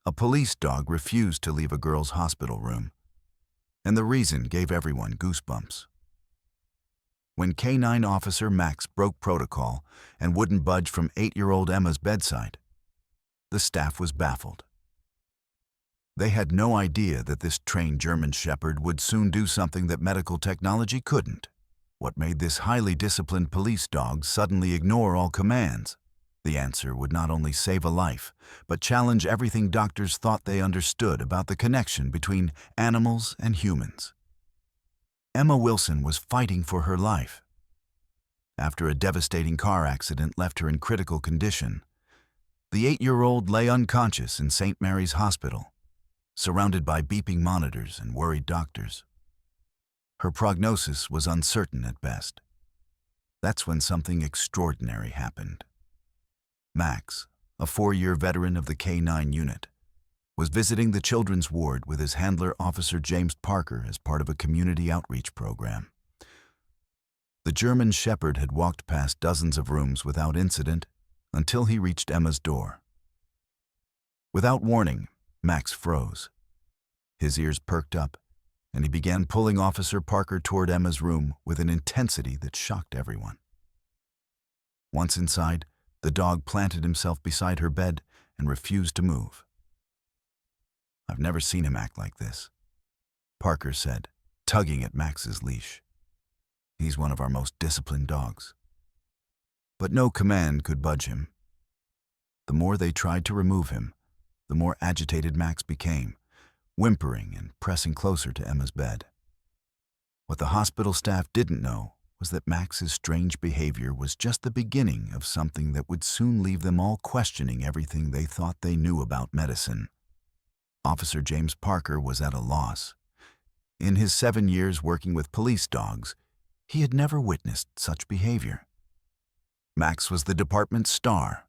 A police dog refused to leave a girl's hospital room, and the reason gave everyone goosebumps. When K9 officer Max broke protocol and wouldn't budge from 8-year-old Emma's bedside, the staff was baffled. They had no idea that this trained German Shepherd would soon do something that medical technology couldn't. What made this highly disciplined police dog suddenly ignore all commands? The answer would not only save a life, but challenge everything doctors thought they understood about the connection between animals and humans. Emma Wilson was fighting for her life. After a devastating car accident left her in critical condition, the 8-year-old lay unconscious in St. Mary's Hospital, surrounded by beeping monitors and worried doctors. Her prognosis was uncertain at best. That's when something extraordinary happened. Max, a 4-year veteran of the K9 unit, was visiting the children's ward with his handler, Officer James Parker, as part of a community outreach program. The German Shepherd had walked past dozens of rooms without incident until he reached Emma's door. Without warning, Max froze. His ears perked up, and he began pulling Officer Parker toward Emma's room with an intensity that shocked everyone. Once inside, the dog planted himself beside her bed and refused to move. "I've never seen him act like this," Parker said, tugging at Max's leash. "He's one of our most disciplined dogs." But no command could budge him. The more they tried to remove him, the more agitated Max became, whimpering and pressing closer to Emma's bed. What the hospital staff didn't know was that Max's strange behavior was just the beginning of something that would soon leave them all questioning everything they thought they knew about medicine. Officer James Parker was at a loss. In his 7 years working with police dogs, he had never witnessed such behavior. Max was the department's star,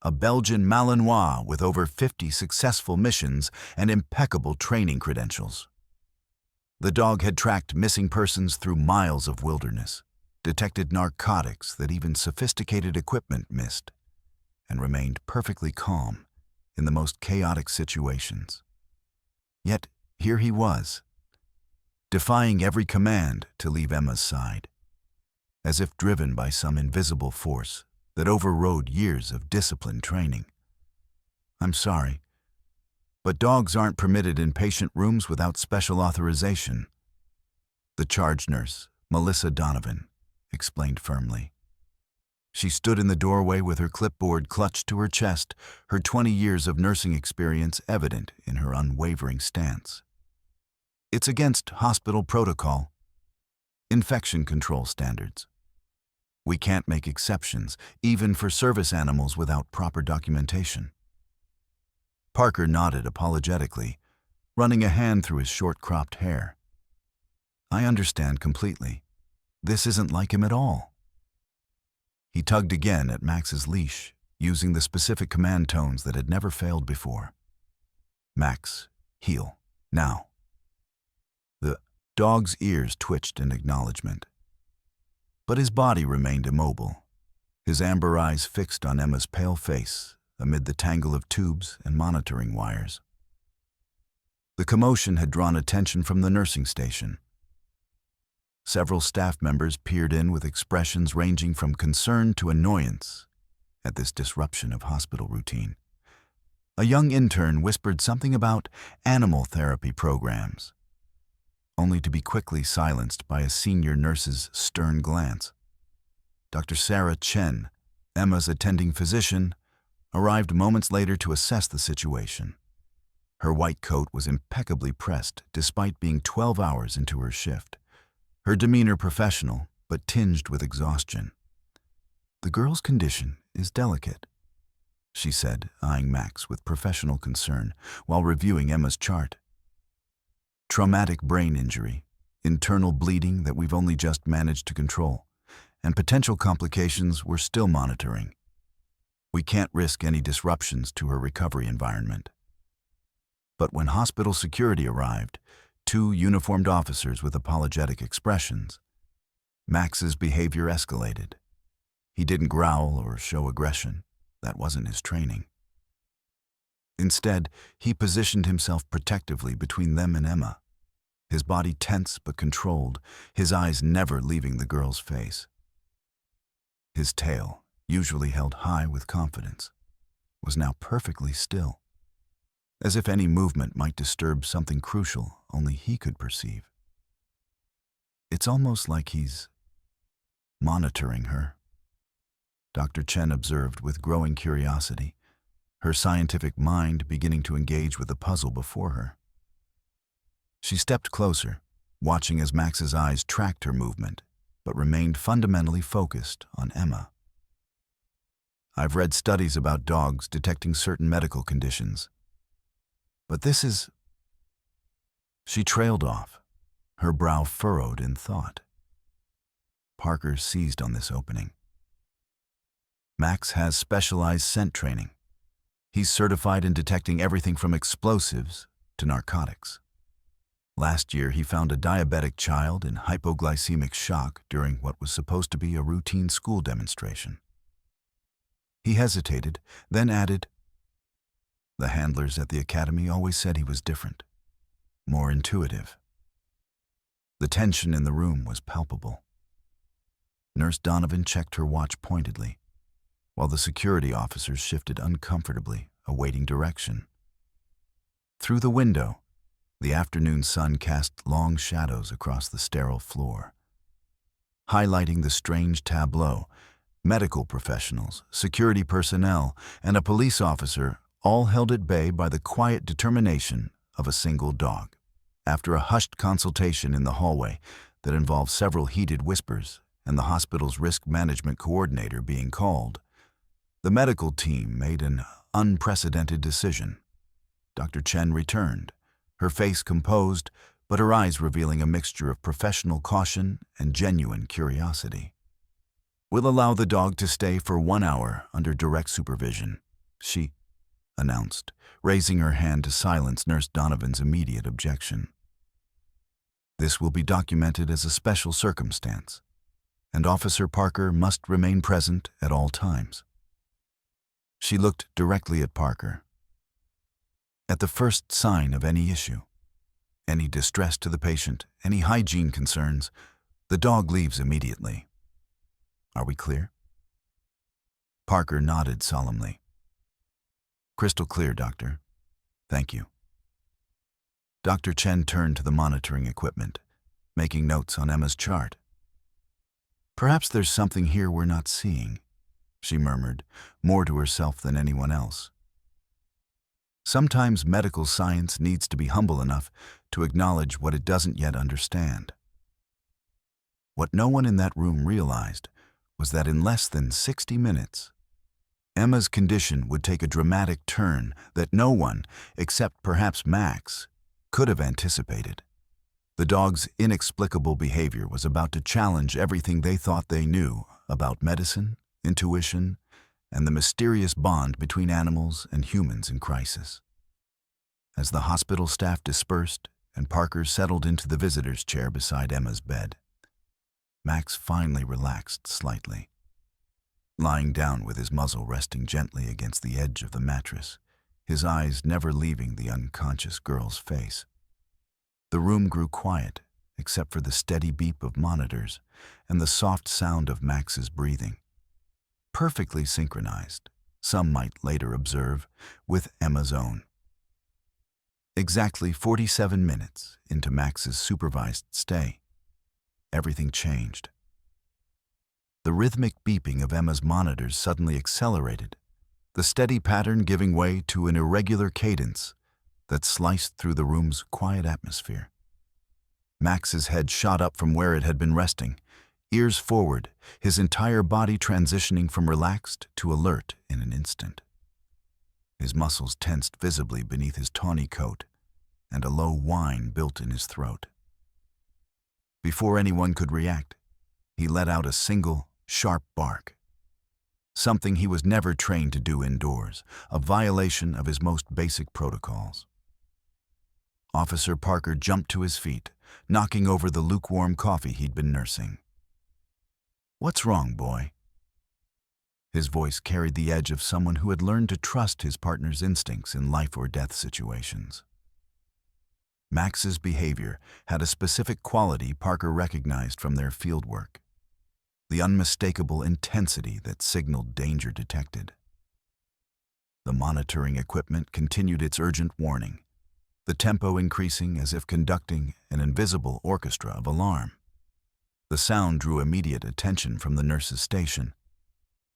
a Belgian Malinois with over 50 successful missions and impeccable training credentials. The dog had tracked missing persons through miles of wilderness, detected narcotics that even sophisticated equipment missed, and remained perfectly calm in the most chaotic situations. Yet here he was, defying every command to leave Emma's side, as if driven by some invisible force that overrode years of disciplined training. "I'm sorry, but dogs aren't permitted in patient rooms without special authorization," the charge nurse, Melissa Donovan, explained firmly. She stood in the doorway with her clipboard clutched to her chest, her 20 years of nursing experience evident in her unwavering stance. "It's against hospital protocol, infection control standards. We can't make exceptions, even for service animals without proper documentation." Parker nodded apologetically, running a hand through his short-cropped hair. "I understand completely. This isn't like him at all." He tugged again at Max's leash, using the specific command tones that had never failed before. "Max, heel, now." The dog's ears twitched in acknowledgement, but his body remained immobile, his amber eyes fixed on Emma's pale face amid the tangle of tubes and monitoring wires. The commotion had drawn attention from the nursing station. Several staff members peered in with expressions ranging from concern to annoyance at this disruption of hospital routine. A young intern whispered something about animal therapy programs, only to be quickly silenced by a senior nurse's stern glance. Dr. Sarah Chen, Emma's attending physician, arrived moments later to assess the situation. Her white coat was impeccably pressed despite being 12 hours into her shift, her demeanor professional but tinged with exhaustion. "The girl's condition is delicate," she said, eyeing Max with professional concern while reviewing Emma's chart. "Traumatic brain injury, internal bleeding that we've only just managed to control, and potential complications we're still monitoring. We can't risk any disruptions to her recovery environment." But when hospital security arrived, 2 uniformed officers with apologetic expressions, Max's behavior escalated. He didn't growl or show aggression. That wasn't his training. Instead, he positioned himself protectively between them and Emma, his body tense but controlled, his eyes never leaving the girl's face. His tail, usually held high with confidence, was now perfectly still, as if any movement might disturb something crucial only he could perceive. It's almost like he's monitoring her, Dr. Chen observed with growing curiosity, her scientific mind beginning to engage with the puzzle before her. She stepped closer, watching as Max's eyes tracked her movement, but remained fundamentally focused on Emma. I've read studies about dogs detecting certain medical conditions, but this is... She trailed off, her brow furrowed in thought. Parker seized on this opening. Max has specialized scent training. He's certified in detecting everything from explosives to narcotics. Last year, he found a diabetic child in hypoglycemic shock during what was supposed to be a routine school demonstration. He hesitated, then added, "The handlers at the academy always said he was different, more intuitive." The tension in the room was palpable. Nurse Donovan checked her watch pointedly, while the security officers shifted uncomfortably, awaiting direction. Through the window, the afternoon sun cast long shadows across the sterile floor. Highlighting the strange tableau, medical professionals, security personnel, and a police officer all held at bay by the quiet determination of a single dog. After a hushed consultation in the hallway that involved several heated whispers and the hospital's risk management coordinator being called, the medical team made an unprecedented decision. Dr. Chen returned, her face composed, but her eyes revealing a mixture of professional caution and genuine curiosity. "We'll allow the dog to stay for 1 hour under direct supervision," she announced, raising her hand to silence Nurse Donovan's immediate objection. "This will be documented as a special circumstance, and Officer Parker must remain present at all times." She looked directly at Parker. "At the first sign of any issue, any distress to the patient, any hygiene concerns, the dog leaves immediately. Are we clear?" Parker nodded solemnly. "Crystal clear, Doctor. Thank you." Dr. Chen turned to the monitoring equipment, making notes on Emma's chart. "Perhaps there's something here we're not seeing," she murmured, more to herself than anyone else. Sometimes medical science needs to be humble enough to acknowledge what it doesn't yet understand. What no one in that room realized was that in less than 60 minutes, Emma's condition would take a dramatic turn that no one, except perhaps Max, could have anticipated. The dog's inexplicable behavior was about to challenge everything they thought they knew about medicine, intuition, and the mysterious bond between animals and humans in crisis. As the hospital staff dispersed and Parker settled into the visitor's chair beside Emma's bed, Max finally relaxed slightly. Lying down with his muzzle resting gently against the edge of the mattress, his eyes never leaving the unconscious girl's face. The room grew quiet, except for the steady beep of monitors and the soft sound of Max's breathing. Perfectly synchronized, some might later observe, with Emma's own. Exactly 47 minutes into Max's supervised stay, everything changed. The rhythmic beeping of Emma's monitors suddenly accelerated, the steady pattern giving way to an irregular cadence that sliced through the room's quiet atmosphere. Max's head shot up from where it had been resting, ears forward, his entire body transitioning from relaxed to alert in an instant. His muscles tensed visibly beneath his tawny coat, and a low whine built in his throat. Before anyone could react, he let out a single, sharp bark. Something he was never trained to do indoors, a violation of his most basic protocols. Officer Parker jumped to his feet, knocking over the lukewarm coffee he'd been nursing. "What's wrong, boy?" His voice carried the edge of someone who had learned to trust his partner's instincts in life-or-death situations. Max's behavior had a specific quality Parker recognized from their fieldwork: the unmistakable intensity that signaled danger detected. The monitoring equipment continued its urgent warning, the tempo increasing as if conducting an invisible orchestra of alarm. The sound drew immediate attention from the nurse's station,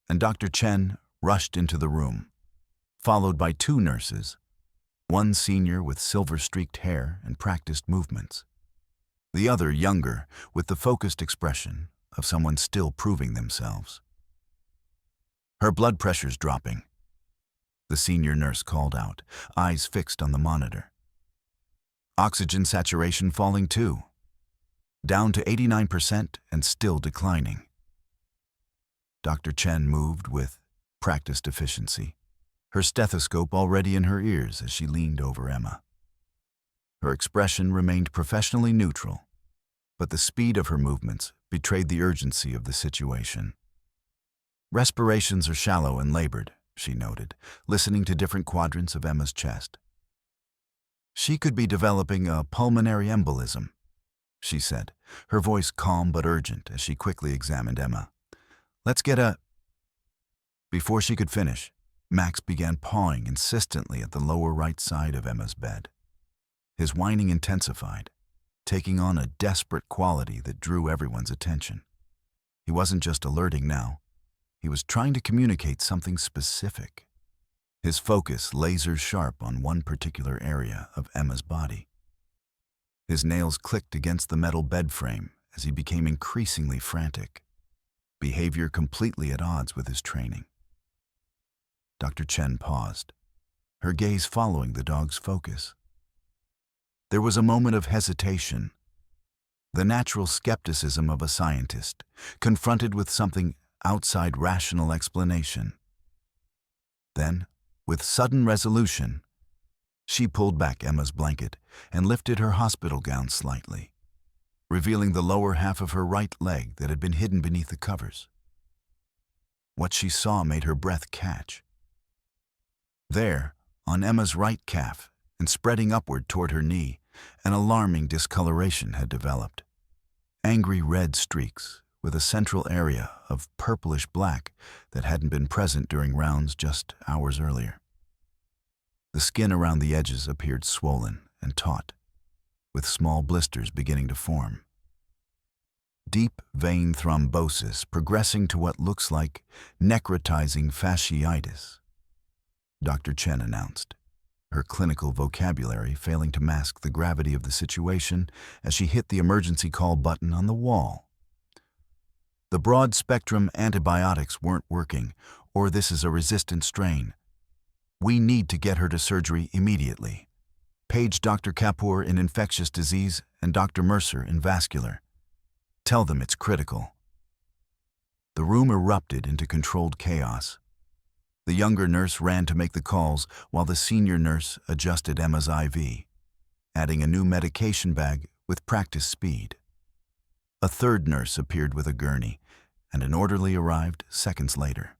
and Dr. Chen rushed into the room, followed by two nurses, one senior with silver-streaked hair and practiced movements, the other younger with the focused expression of someone still proving themselves. "Her blood pressure's dropping," the senior nurse called out, eyes fixed on the monitor. "Oxygen saturation falling too, down to 89% and still declining." Dr. Chen moved with practiced efficiency, her stethoscope already in her ears as she leaned over Emma. Her expression remained professionally neutral, but the speed of her movements betrayed the urgency of the situation. "Respirations are shallow and labored," she noted, listening to different quadrants of Emma's chest. "She could be developing a pulmonary embolism," she said, her voice calm but urgent as she quickly examined Emma. "Let's get a—" Before she could finish, Max began pawing insistently at the lower right side of Emma's bed. His whining intensified, taking on a desperate quality that drew everyone's attention. He wasn't just alerting now. He was trying to communicate something specific. His focus laser-sharp on one particular area of Emma's body. His nails clicked against the metal bed frame as he became increasingly frantic, behavior completely at odds with his training. Dr. Chen paused, her gaze following the dog's focus. There was a moment of hesitation, the natural skepticism of a scientist, confronted with something outside rational explanation. Then, with sudden resolution, she pulled back Emma's blanket and lifted her hospital gown slightly, revealing the lower half of her right leg that had been hidden beneath the covers. What she saw made her breath catch. There, on Emma's right calf and spreading upward toward her knee, an alarming discoloration had developed. Angry red streaks with a central area of purplish black that hadn't been present during rounds just hours earlier. The skin around the edges appeared swollen and taut, with small blisters beginning to form. Deep vein thrombosis progressing to what looks like necrotizing fasciitis, Dr. Chen announced, her clinical vocabulary failing to mask the gravity of the situation as she hit the emergency call button on the wall. "The broad-spectrum antibiotics weren't working, or this is a resistant strain. We need to get her to surgery immediately. Page Dr. Kapoor in infectious disease and Dr. Mercer in vascular. Tell them it's critical." The room erupted into controlled chaos. The younger nurse ran to make the calls while the senior nurse adjusted Emma's IV, adding a new medication bag with practice speed. A third nurse appeared with a gurney, and an orderly arrived seconds later.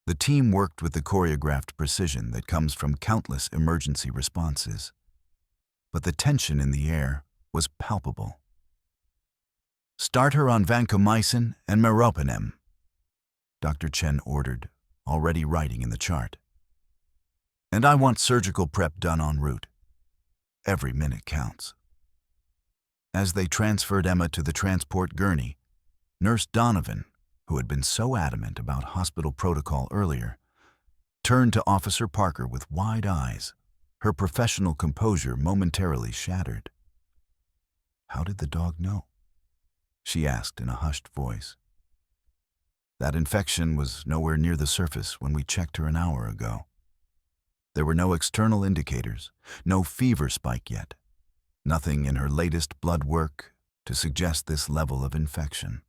The team worked with the choreographed precision that comes from countless emergency responses, but the tension in the air was palpable. "Start her on vancomycin and meropenem," Dr. Chen ordered, already writing in the chart. "And I want surgical prep done en route. Every minute counts." As they transferred Emma to the transport gurney, Nurse Donovan, who had been so adamant about hospital protocol earlier, turned to Officer Parker with wide eyes, her professional composure momentarily shattered. "How did the dog know?" she asked in a hushed voice. "That infection was nowhere near the surface when we checked her an hour ago. There were no external indicators, no fever spike yet, nothing in her latest blood work to suggest this level of infection."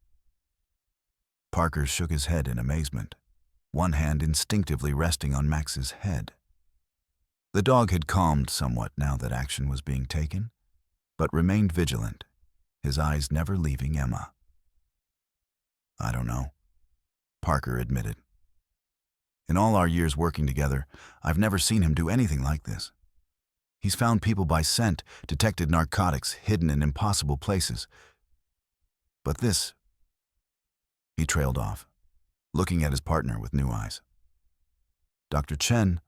Parker shook his head in amazement, one hand instinctively resting on Max's head. The dog had calmed somewhat now that action was being taken, but remained vigilant, his eyes never leaving Emma. "I don't know." Parker admitted. In all our years working together, I've never seen him do anything like this. He's found people by scent, detected narcotics hidden in impossible places. But this... He trailed off, looking at his partner with new eyes. Dr. Chen,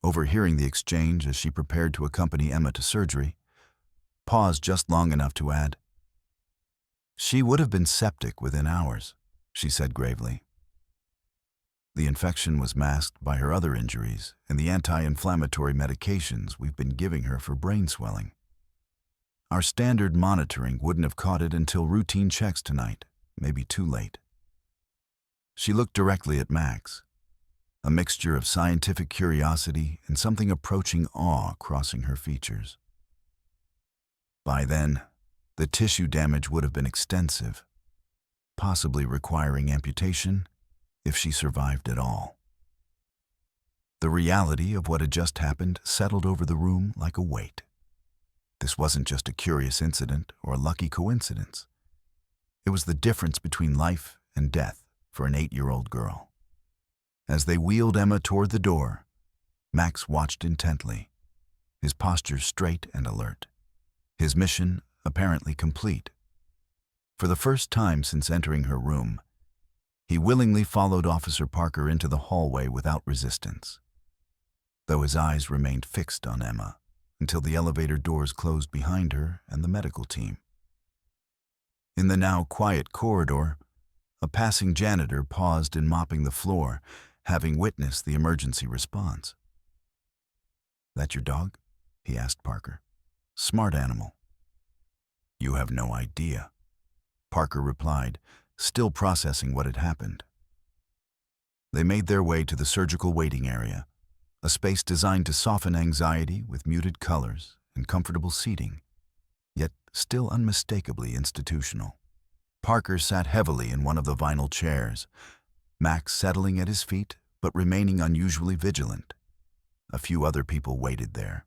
overhearing the exchange as she prepared to accompany Emma to surgery, paused just long enough to add, "She would have been septic within hours," she said gravely. The infection was masked by her other injuries and the anti-inflammatory medications we've been giving her for brain swelling. Our standard monitoring wouldn't have caught it until routine checks tonight, maybe too late. She looked directly at Max, a mixture of scientific curiosity and something approaching awe crossing her features. By then, the tissue damage would have been extensive, possibly requiring amputation if she survived at all. The reality of what had just happened settled over the room like a weight. This wasn't just a curious incident or a lucky coincidence. It was the difference between life and death for an 8-year-old girl. As they wheeled Emma toward the door, Max watched intently, his posture straight and alert, his mission apparently complete. For the first time since entering her room, he willingly followed Officer Parker into the hallway without resistance, though his eyes remained fixed on Emma until the elevator doors closed behind her and the medical team. In the now quiet corridor, a passing janitor paused in mopping the floor, having witnessed the emergency response. "That your dog?" he asked Parker. "Smart animal." "You have no idea," Parker replied, still processing what had happened. They made their way to the surgical waiting area, a space designed to soften anxiety with muted colors and comfortable seating, yet still unmistakably institutional. Parker sat heavily in one of the vinyl chairs, Max settling at his feet but remaining unusually vigilant. A few other people waited there.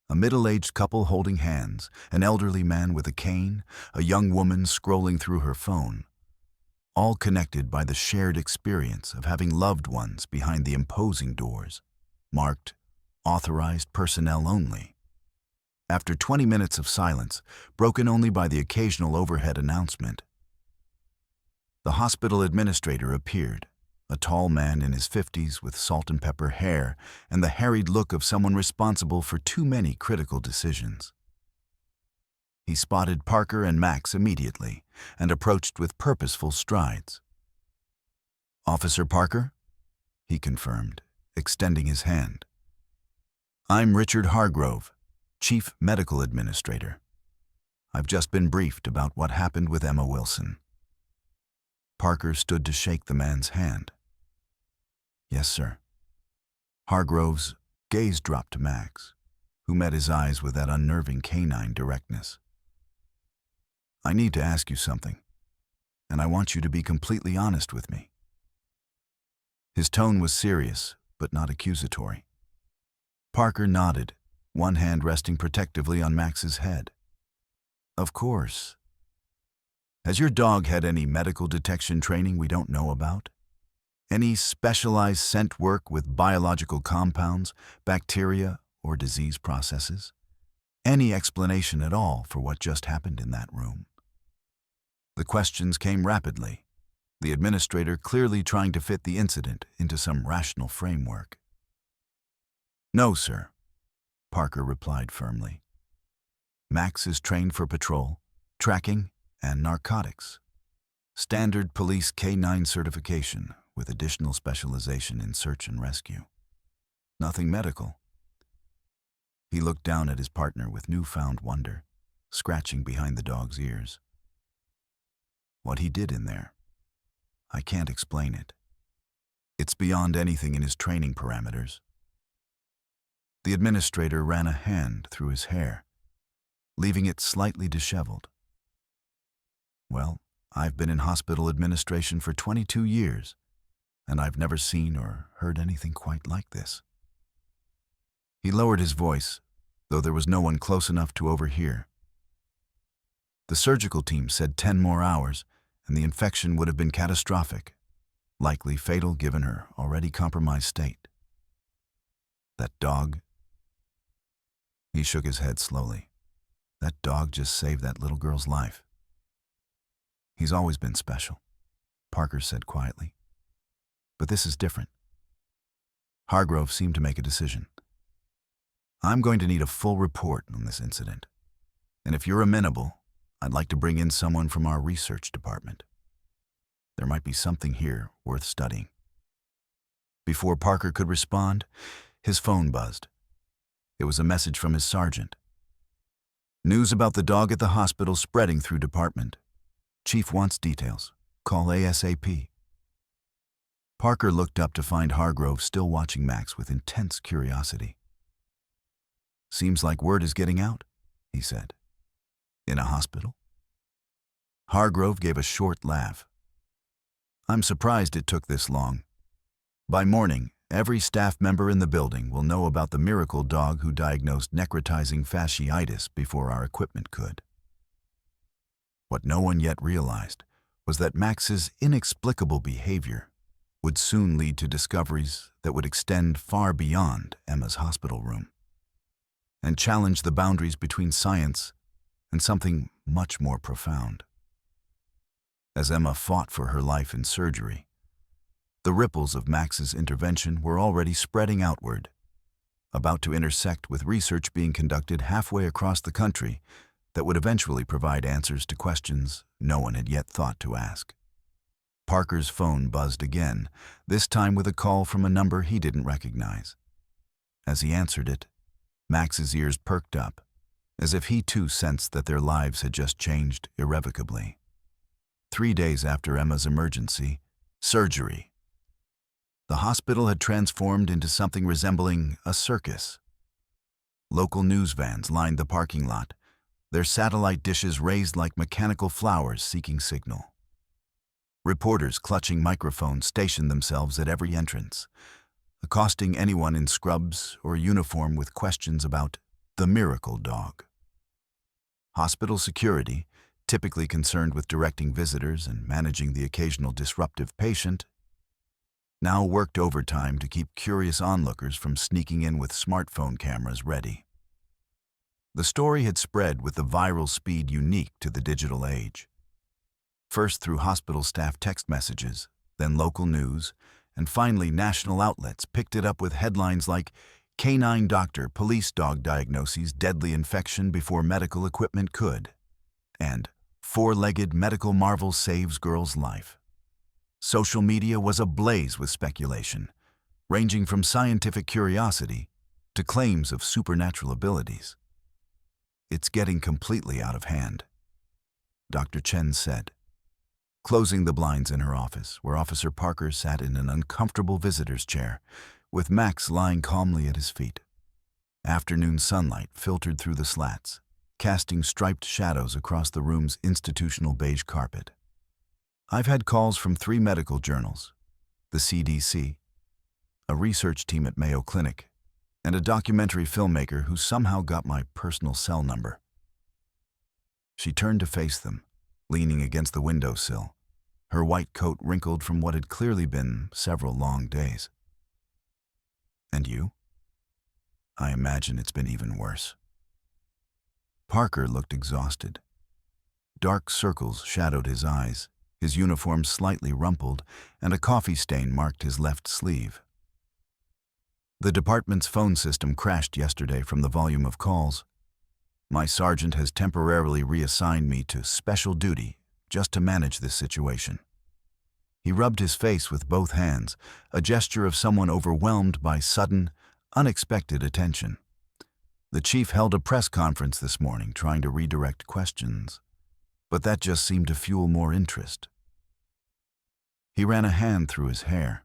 A middle-aged couple holding hands, an elderly man with a cane, a young woman scrolling through her phone, all connected by the shared experience of having loved ones behind the imposing doors, marked "Authorized Personnel Only." After 20 minutes of silence, broken only by the occasional overhead announcement, the hospital administrator appeared, a tall man in his 50s with salt and pepper hair and the harried look of someone responsible for too many critical decisions. He spotted Parker and Max immediately and approached with purposeful strides. "Officer Parker?" he confirmed, extending his hand. "I'm Richard Hargrove, Chief Medical Administrator. I've just been briefed about what happened with Emma Wilson." Parker stood to shake the man's hand. "Yes, sir." Hargrove's gaze dropped to Max, who met his eyes with that unnerving canine directness. "I need to ask you something, and I want you to be completely honest with me." His tone was serious, but not accusatory. Parker nodded, one hand resting protectively on Max's head. "Of course. Has your dog had any medical detection training we don't know about? Any specialized scent work with biological compounds, bacteria, or disease processes? Any explanation at all for what just happened in that room?" The questions came rapidly, the administrator clearly trying to fit the incident into some rational framework. "No, sir," Parker replied firmly. "Max is trained for patrol, tracking, and narcotics. Standard police K9 certification with additional specialization in search and rescue. Nothing medical." He looked down at his partner with newfound wonder, scratching behind the dog's ears. "What he did in there, I can't explain it. It's beyond anything in his training parameters." The administrator ran a hand through his hair, leaving it slightly disheveled. "Well, I've been in hospital administration for 22 years, and I've never seen or heard anything quite like this." He lowered his voice, though there was no one close enough to overhear. "The surgical team said 10 more hours, and the infection would have been catastrophic. likely fatal given her already compromised state. That dog? He shook his head slowly. That dog just saved that little girl's life. He's always been special, Parker said quietly. But this is different. Hargrove seemed to make a decision. I'm going to need a full report on this incident. And if you're amenable, I'd like to bring in someone from our research department. There might be something here worth studying. Before Parker could respond, his phone buzzed. It was a message from his sergeant. News about the dog at the hospital spreading through department. Chief wants details. Call ASAP. Parker looked up to find Hargrove still watching Max with intense curiosity. Seems like word is getting out, he said. In a hospital? Hargrove gave a short laugh. I'm surprised it took this long. By morning, every staff member in the building will know about the miracle dog who diagnosed necrotizing fasciitis before our equipment could. What no one yet realized was that Max's inexplicable behavior would soon lead to discoveries that would extend far beyond Emma's hospital room and challenge the boundaries between science and something much more profound. As Emma fought for her life in surgery, the ripples of Max's intervention were already spreading outward, about to intersect with research being conducted halfway across the country that would eventually provide answers to questions no one had yet thought to ask. Parker's phone buzzed again, this time with a call from a number he didn't recognize. As he answered it, Max's ears perked up, as if he too sensed that their lives had just changed irrevocably. 3 days after Emma's emergency, surgery. The hospital had transformed into something resembling a circus. Local news vans lined the parking lot, their satellite dishes raised like mechanical flowers seeking signal. Reporters clutching microphones stationed themselves at every entrance, accosting anyone in scrubs or uniform with questions about the miracle dog. Hospital security, typically concerned with directing visitors and managing the occasional disruptive patient, now worked overtime to keep curious onlookers from sneaking in with smartphone cameras ready. The story had spread with the viral speed unique to the digital age. First through hospital staff text messages, then local news, and finally national outlets picked it up with headlines like "Canine Doctor Police Dog Diagnoses Deadly Infection Before Medical Equipment Could," and "Four-Legged Medical Marvel Saves Girl's Life." Social media was ablaze with speculation, ranging from scientific curiosity to claims of supernatural abilities. "It's getting completely out of hand," Dr. Chen said, closing the blinds in her office, where Officer Parker sat in an uncomfortable visitor's chair, with Max lying calmly at his feet. Afternoon sunlight filtered through the slats, casting striped shadows across the room's institutional beige carpet. "I've had calls from 3 medical journals, the CDC, a research team at Mayo Clinic, and a documentary filmmaker who somehow got my personal cell number." She turned to face them, leaning against the windowsill, her white coat wrinkled from what had clearly been several long days. "And you? I imagine it's been even worse." Parker looked exhausted. Dark circles shadowed his eyes, his uniform slightly rumpled, and a coffee stain marked his left sleeve. "The department's phone system crashed yesterday from the volume of calls. My sergeant has temporarily reassigned me to special duty just to manage this situation." He rubbed his face with both hands, a gesture of someone overwhelmed by sudden, unexpected attention. "The chief held a press conference this morning trying to redirect questions, but that just seemed to fuel more interest." He ran a hand through his hair.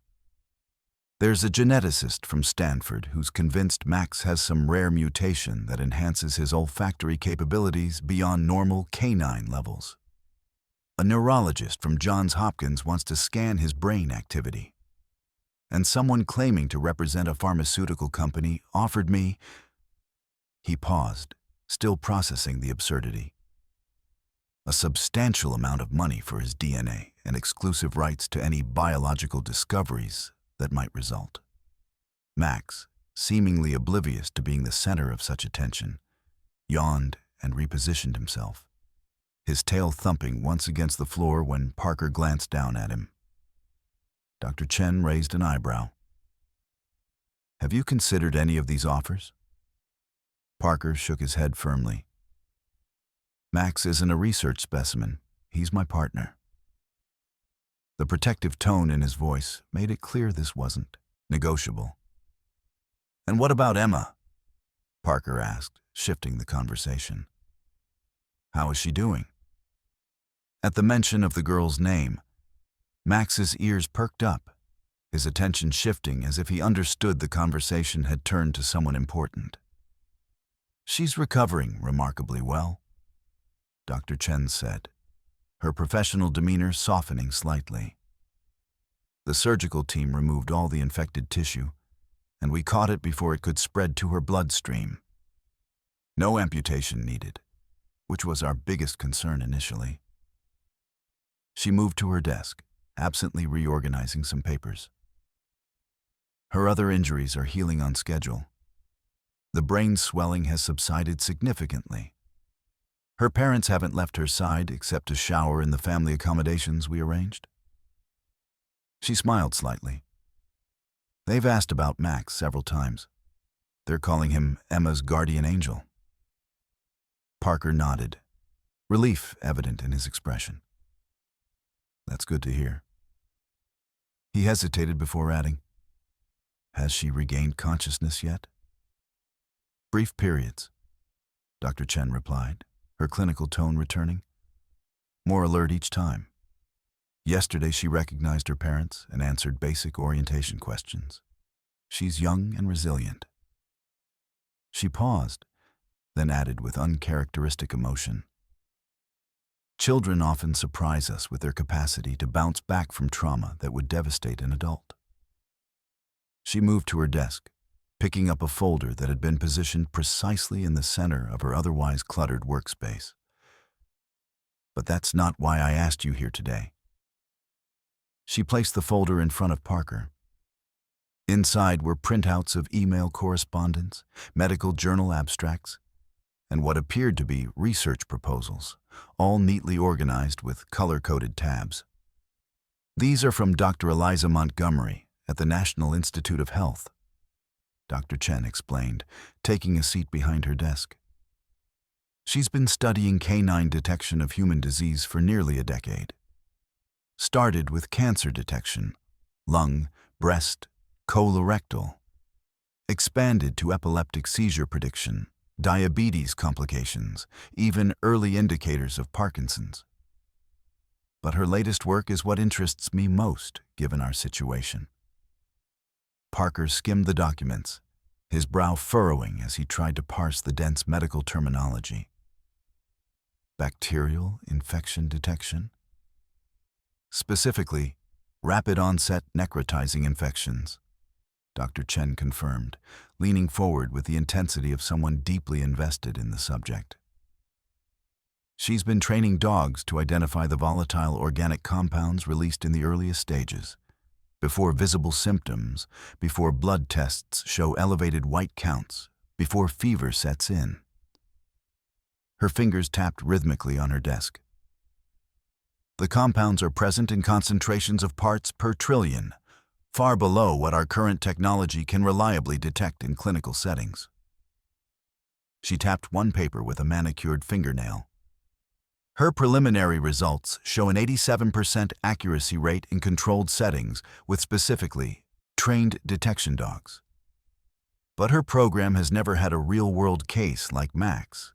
"There's a geneticist from Stanford who's convinced Max has some rare mutation that enhances his olfactory capabilities beyond normal canine levels. A neurologist from Johns Hopkins wants to scan his brain activity. And someone claiming to represent a pharmaceutical company offered me—" He paused, still processing the absurdity. a substantial amount of money for his DNA and exclusive rights to any biological discoveries that might result. Max, seemingly oblivious to being the center of such attention, yawned and repositioned himself, his tail thumping once against the floor when Parker glanced down at him. Dr. Chen raised an eyebrow. "Have you considered any of these offers?" Parker shook his head firmly. "Max isn't a research specimen. He's my partner." The protective tone in his voice made it clear this wasn't negotiable. "And what about Emma?" Parker asked, shifting the conversation. "How is she doing?" At the mention of the girl's name, Max's ears perked up, his attention shifting as if he understood the conversation had turned to someone important. "She's recovering remarkably well," Dr. Chen said, her professional demeanor softening slightly. "The surgical team removed all the infected tissue, and we caught it before it could spread to her bloodstream. No amputation needed, which was our biggest concern initially." She moved to her desk, absently reorganizing some papers. "Her other injuries are healing on schedule. The brain swelling has subsided significantly. Her parents haven't left her side except to shower in the family accommodations we arranged." She smiled slightly. "They've asked about Max several times. They're calling him Emma's guardian angel." Parker nodded, relief evident in his expression. "That's good to hear." He hesitated before adding, "Has she regained consciousness yet?" "Brief periods," Dr. Chen replied, her clinical tone returning, more alert each time. "Yesterday she recognized her parents and answered basic orientation questions. She's young and resilient." She paused, then added with uncharacteristic emotion, "Children often surprise us with their capacity to bounce back from trauma that would devastate an adult." She moved to her desk, picking up a folder that had been positioned precisely in the center of her otherwise cluttered workspace. "But that's not why I asked you here today." She placed the folder in front of Parker. Inside were printouts of email correspondence, medical journal abstracts, and what appeared to be research proposals, all neatly organized with color-coded tabs. "These are from Dr. Eliza Montgomery at the National Institute of Health," Dr. Chen explained, taking a seat behind her desk. "She's been studying canine detection of human disease for nearly a decade. Started with cancer detection, lung, breast, colorectal, expanded to epileptic seizure prediction, diabetes complications, even early indicators of Parkinson's. But her latest work is what interests me most, given our situation." Parker skimmed the documents, his brow furrowing as he tried to parse the dense medical terminology. Bacterial infection detection? Specifically, rapid-onset necrotizing infections, Dr. Chen confirmed, leaning forward with the intensity of someone deeply invested in the subject. "She's been training dogs to identify the volatile organic compounds released in the earliest stages, before visible symptoms, before blood tests show elevated white counts, before fever sets in." Her fingers tapped rhythmically on her desk. "The compounds are present in concentrations of parts per trillion, far below what our current technology can reliably detect in clinical settings." She tapped one paper with a manicured fingernail. "Her preliminary results show an 87% accuracy rate in controlled settings with specifically trained detection dogs. But her program has never had a real-world case like Max.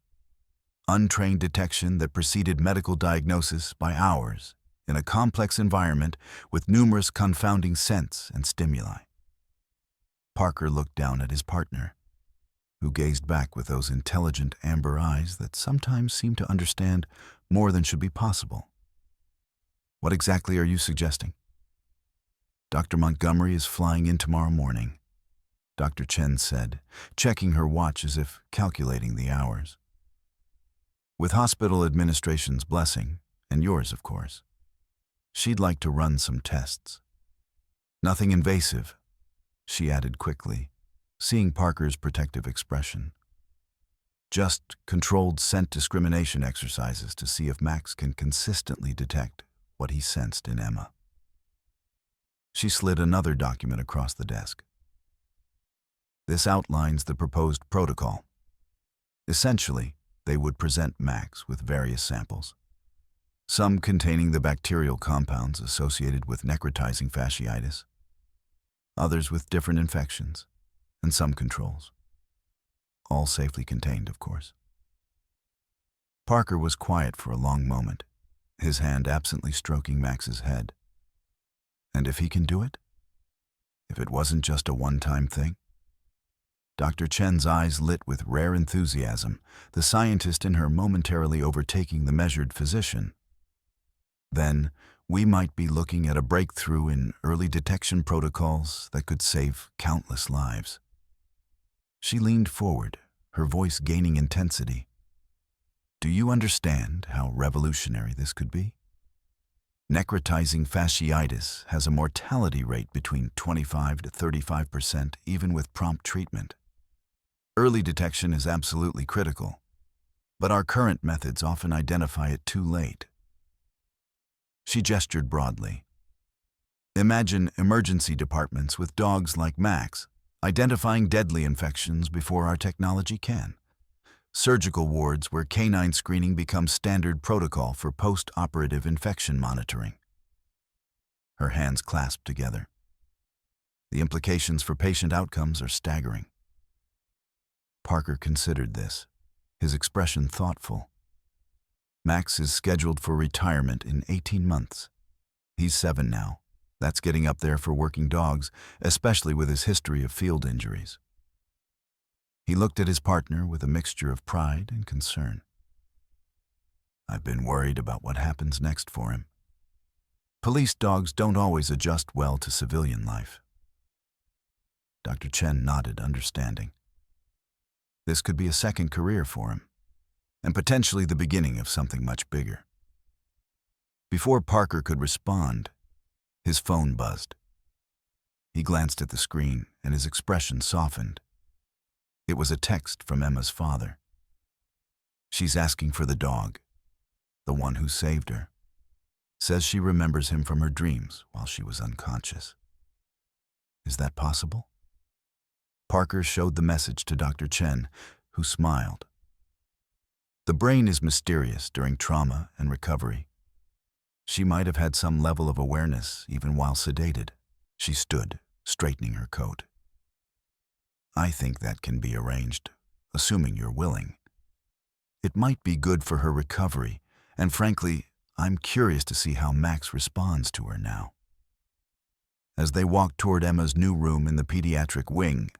Untrained detection that preceded medical diagnosis by hours in a complex environment with numerous confounding scents and stimuli." Parker looked down at his partner, who gazed back with those intelligent amber eyes that sometimes seem to understand more than should be possible. "What exactly are you suggesting?" "Dr. Montgomery is flying in tomorrow morning," Dr. Chen said, checking her watch as if calculating the hours. With hospital administration's blessing, and yours of course, she'd like to run some tests. Nothing invasive, she added quickly, seeing Parker's protective expression. Just controlled scent discrimination exercises to see if Max can consistently detect what he sensed in Emma. She slid another document across the desk. This outlines the proposed protocol. Essentially, they would present Max with various samples, some containing the bacterial compounds associated with necrotizing fasciitis, others with different infections, and some controls. All safely contained, of course. Parker was quiet for a long moment, his hand absently stroking Max's head. And if he can do it? If it wasn't just a one-time thing? Dr. Chen's eyes lit with rare enthusiasm, the scientist in her momentarily overtaking the measured physician. Then, we might be looking at a breakthrough in early detection protocols that could save countless lives. She leaned forward, her voice gaining intensity. Do you understand how revolutionary this could be? Necrotizing fasciitis has a mortality rate between 25 to 35% even with prompt treatment. Early detection is absolutely critical, but our current methods often identify it too late. She gestured broadly. Imagine emergency departments with dogs like Max, identifying deadly infections before our technology can. Surgical wards where canine screening becomes standard protocol for post-operative infection monitoring. Her hands clasped together. The implications for patient outcomes are staggering. Parker considered this, his expression thoughtful. Max is scheduled for retirement in 18 months. He's 7 now. That's getting up there for working dogs, especially with his history of field injuries. He looked at his partner with a mixture of pride and concern. I've been worried about what happens next for him. Police dogs don't always adjust well to civilian life. Dr. Chen nodded, understanding. This could be a second career for him, and potentially the beginning of something much bigger. Before Parker could respond, his phone buzzed. He glanced at the screen, and his expression softened. It was a text from Emma's father. She's asking for the dog, the one who saved her. Says she remembers him from her dreams while she was unconscious. Is that possible? Parker showed the message to Dr. Chen, who smiled. The brain is mysterious during trauma and recovery. She might have had some level of awareness even while sedated. She stood, straightening her coat. I think that can be arranged, assuming you're willing. It might be good for her recovery, and frankly, I'm curious to see how Max responds to her now. As they walked toward Emma's new room in the pediatric wing,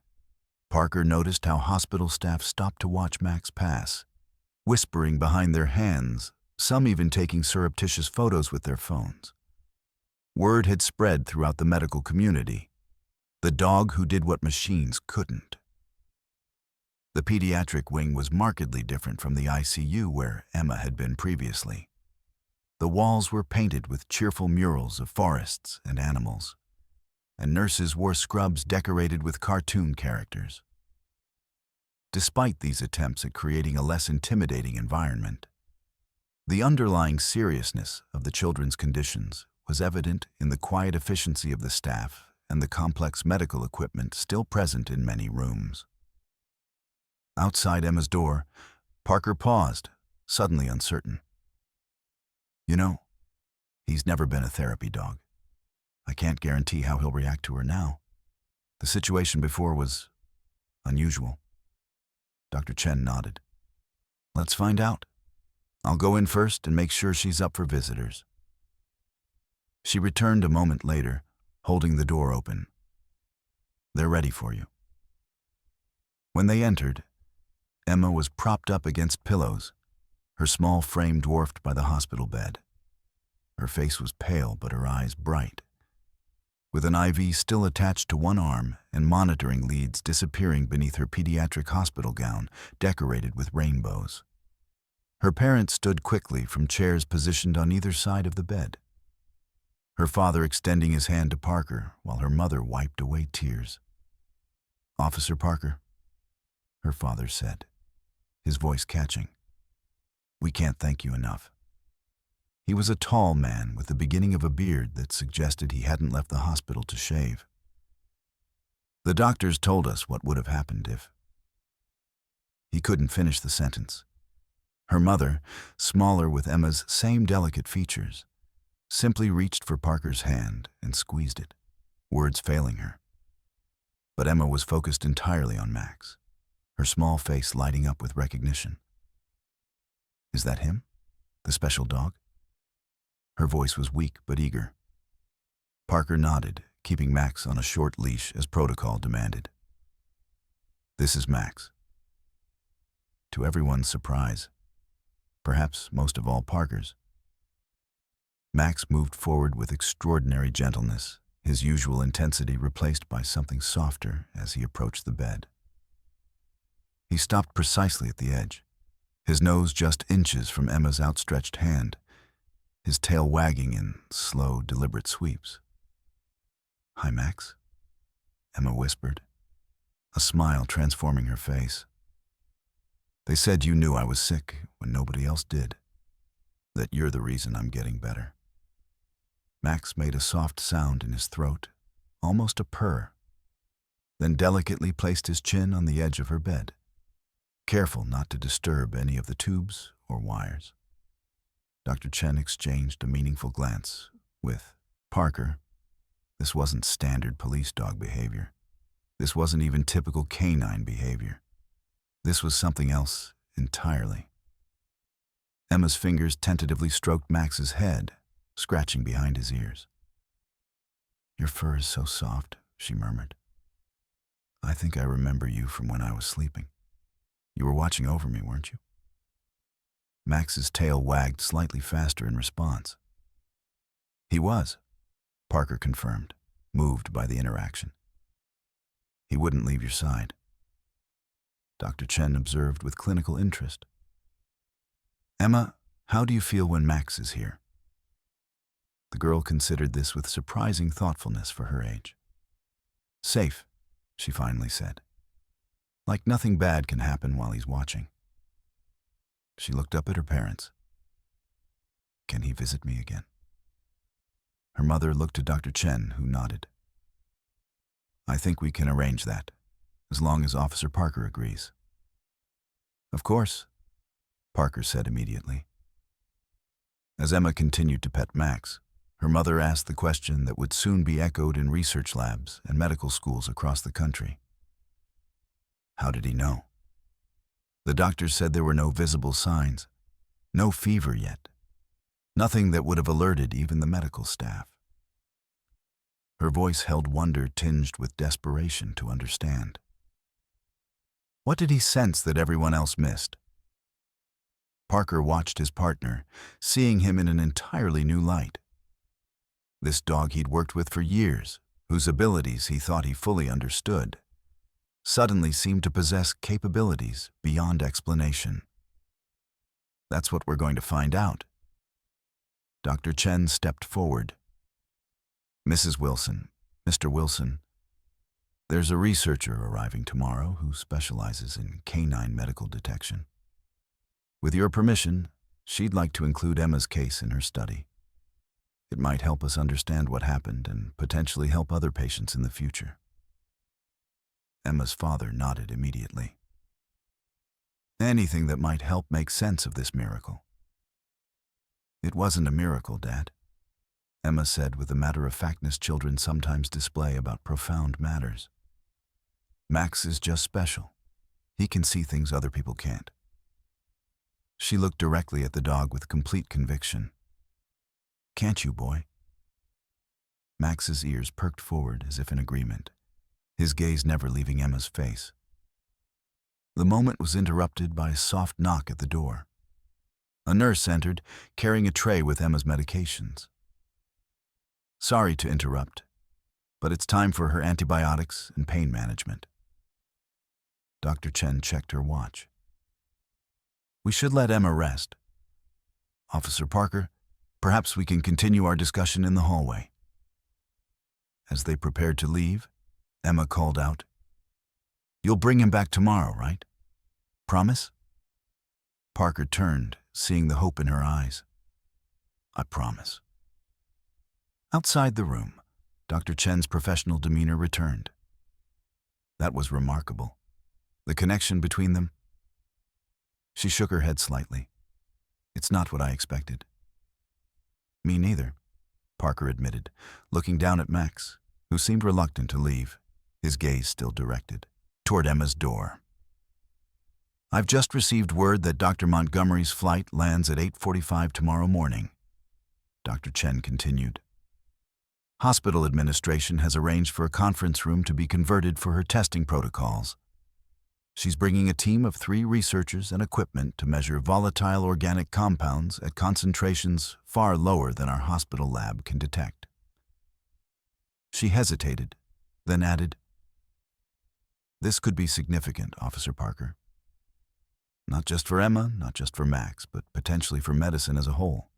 Parker noticed how hospital staff stopped to watch Max pass, whispering behind their hands, some even taking surreptitious photos with their phones. Word had spread throughout the medical community. The dog who did what machines couldn't. The pediatric wing was markedly different from the ICU where Emma had been previously. The walls were painted with cheerful murals of forests and animals, and nurses wore scrubs decorated with cartoon characters. Despite these attempts at creating a less intimidating environment, the underlying seriousness of the children's conditions was evident in the quiet efficiency of the staff and the complex medical equipment still present in many rooms. Outside Emma's door, Parker paused, suddenly uncertain. You know, he's never been a therapy dog. I can't guarantee how he'll react to her now. The situation before was unusual. Dr. Chen nodded. Let's find out. I'll go in first and make sure she's up for visitors. She returned a moment later, holding the door open. They're ready for you. When they entered, Emma was propped up against pillows, her small frame dwarfed by the hospital bed. Her face was pale, but her eyes bright, with an IV still attached to one arm and monitoring leads disappearing beneath her pediatric hospital gown decorated with rainbows. Her parents stood quickly from chairs positioned on either side of the bed, her father extending his hand to Parker while her mother wiped away tears. "Officer Parker," her father said, his voice catching. "We can't thank you enough." He was a tall man with the beginning of a beard that suggested he hadn't left the hospital to shave. "The doctors told us what would have happened if—" He couldn't finish the sentence. Her mother, smaller with Emma's same delicate features, simply reached for Parker's hand and squeezed it, words failing her. But Emma was focused entirely on Max, her small face lighting up with recognition. "Is that him? The special dog?" Her voice was weak but eager. Parker nodded, keeping Max on a short leash as protocol demanded. "This is Max." To everyone's surprise, perhaps most of all Parker's, Max moved forward with extraordinary gentleness, his usual intensity replaced by something softer as he approached the bed. He stopped precisely at the edge, his nose just inches from Emma's outstretched hand, his tail wagging in slow, deliberate sweeps. "Hi, Max," Emma whispered, a smile transforming her face. "They said you knew I was sick when nobody else did, that you're the reason I'm getting better." Max made a soft sound in his throat, almost a purr, then delicately placed his chin on the edge of her bed, careful not to disturb any of the tubes or wires. Dr. Chen exchanged a meaningful glance with Parker. This wasn't standard police dog behavior. This wasn't even typical canine behavior. This was something else entirely. Emma's fingers tentatively stroked Max's head, scratching behind his ears. "Your fur is so soft," she murmured. "I think I remember you from when I was sleeping. You were watching over me, weren't you?" Max's tail wagged slightly faster in response. "He was," Parker confirmed, moved by the interaction. "He wouldn't leave your side." Dr. Chen observed with clinical interest. "Emma, how do you feel when Max is here?" The girl considered this with surprising thoughtfulness for her age. "Safe," she finally said. "Like nothing bad can happen while he's watching." She looked up at her parents. "Can he visit me again?" Her mother looked to Dr. Chen, who nodded. "I think we can arrange that, as long as Officer Parker agrees." "Of course," Parker said immediately. As Emma continued to pet Max, her mother asked the question that would soon be echoed in research labs and medical schools across the country. How did he know? The doctors said there were no visible signs, no fever yet, nothing that would have alerted even the medical staff. Her voice held wonder tinged with desperation to understand. What did he sense that everyone else missed? Parker watched his partner, seeing him in an entirely new light. This dog he'd worked with for years, whose abilities he thought he fully understood, suddenly seemed to possess capabilities beyond explanation. That's what we're going to find out. Dr. Chen stepped forward. "Mrs. Wilson, Mr. Wilson, there's a researcher arriving tomorrow who specializes in canine medical detection. With your permission, she'd like to include Emma's case in her study. It might help us understand what happened and potentially help other patients in the future." Emma's father nodded immediately. "Anything that might help make sense of this miracle." "It wasn't a miracle, Dad," Emma said with the matter-of-factness children sometimes display about profound matters. "Max is just special. He can see things other people can't." She looked directly at the dog with complete conviction. "Can't you, boy?" Max's ears perked forward as if in agreement, his gaze never leaving Emma's face. The moment was interrupted by a soft knock at the door. A nurse entered, carrying a tray with Emma's medications. "Sorry to interrupt, but it's time for her antibiotics and pain management." Dr. Chen checked her watch. We should let Emma rest. Officer Parker, perhaps we can continue our discussion in the hallway. As they prepared to leave, Emma called out, "You'll bring him back tomorrow, right? Promise?" Parker turned, seeing the hope in her eyes. "I promise." Outside the room, Dr. Chen's professional demeanor returned. That was remarkable. The connection between them. She shook her head slightly. "It's not what I expected." "Me neither," Parker admitted, looking down at Max, who seemed reluctant to leave, his gaze still directed toward Emma's door. "I've just received word that Dr. Montgomery's flight lands at 8:45 tomorrow morning," Dr. Chen continued. "Hospital administration has arranged for a conference room to be converted for her testing protocols. She's bringing a team of 3 researchers and equipment to measure volatile organic compounds at concentrations far lower than our hospital lab can detect." She hesitated, then added, "This could be significant, Officer Parker. Not just for Emma, not just for Max, but potentially for medicine as a whole.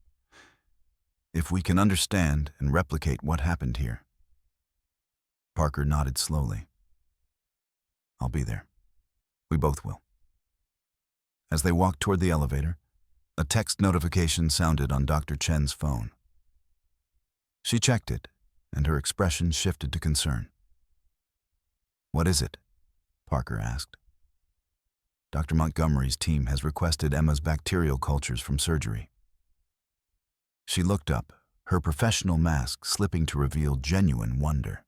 If we can understand and replicate what happened here." Parker nodded slowly. "I'll be there. We both will." As they walked toward the elevator, a text notification sounded on Dr. Chen's phone. She checked it, and her expression shifted to concern. "What is it?" Parker asked. "Dr. Montgomery's team has requested Emma's bacterial cultures from surgery." She looked up, her professional mask slipping to reveal genuine wonder.